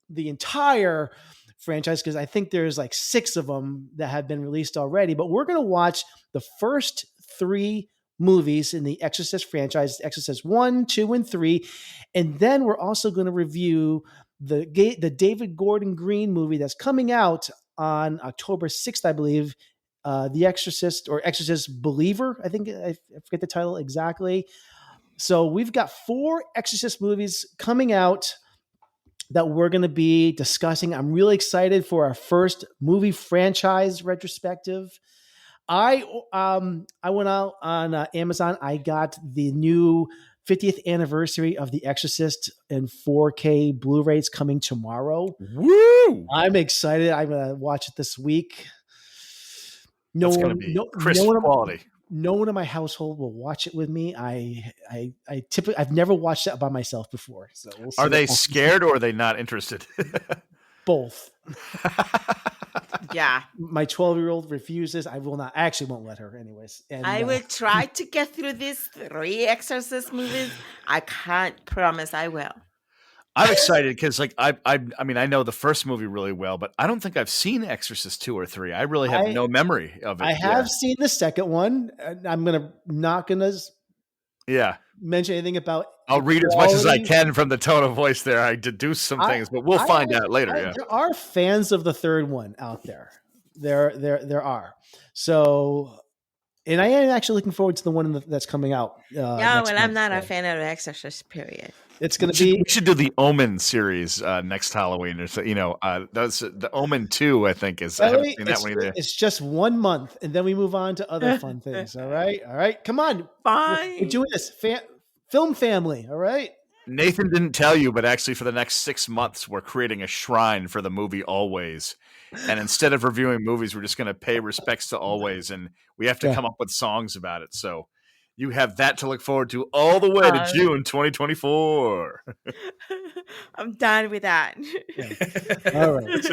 the entire franchise because I think there's like 6 of them that have been released already, but we're going to watch the first 3 movies in the Exorcist franchise, Exorcist 1, 2, and 3. And then we're also going to review the David Gordon Green movie that's coming out on October 6th, I believe, The Exorcist or Exorcist Believer. I think I forget the title exactly. So we've got 4 Exorcist movies coming out that we're going to be discussing. I'm really excited for our first movie franchise retrospective. I went out on Amazon. I got the new 50th anniversary of The Exorcist in 4K Blu-rays coming tomorrow. Woo! I'm excited. I'm going to watch it this week. It's going to be crisp quality. No one in my household will watch it with me. I've never watched it by myself before. So we'll see. Are they scared or are they not interested? Both. Yeah. My 12-year-old refuses. I actually won't let her anyways. And I will try to get through these 3 Exorcist movies. I can't promise I will. I'm excited because, like, I mean, I know the first movie really well, but I don't think I've seen Exorcist 2 or 3. I really have no memory of it. I have seen the second one. I'm not gonna mention anything about. I'll read as much as I can from the tone of voice there. I deduce some things, but we'll find out later. There are fans of the third one out there. There are. So, and I am actually looking forward to the one that's coming out. I'm not a fan of The Exorcist, period. It's going to be. We should do the Omen series next Halloween, or so. That's the Omen 2. I think is. I haven't seen that one either. It's just 1 month, and then we move on to other fun things. All right. Come on, fine. We're doing this, film family. All right. Nathan didn't tell you, but actually, for the next 6 months, we're creating a shrine for the movie Always. And instead of reviewing movies, we're just going to pay respects to Always, and we have to come up with songs about it. So. You have that to look forward to all the way to June 2024. I'm done with that. All right.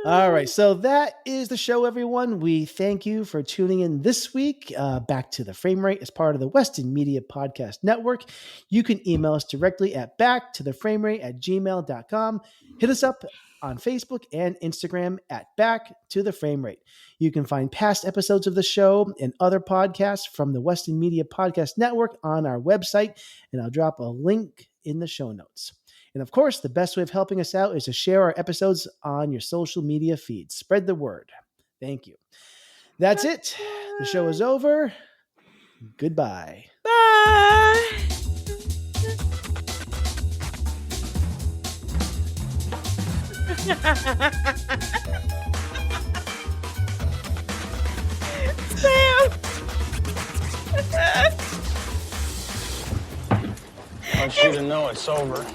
All right. So that is the show, everyone. We thank you for tuning in this week. Back to the Frame Rate as part of the Weston Media Podcast Network. You can email us directly at backtotheframerate@gmail.com. Hit us up on Facebook and Instagram at Back to the Frame Rate. You can find past episodes of the show and other podcasts from the Weston Media Podcast Network on our website, and I'll drop a link in the show notes. And of course, the best way of helping us out is to share our episodes on your social media feeds. Spread the word. Thank you. That's it. The show is over. Goodbye. Bye. Sam! I want you to know it's over.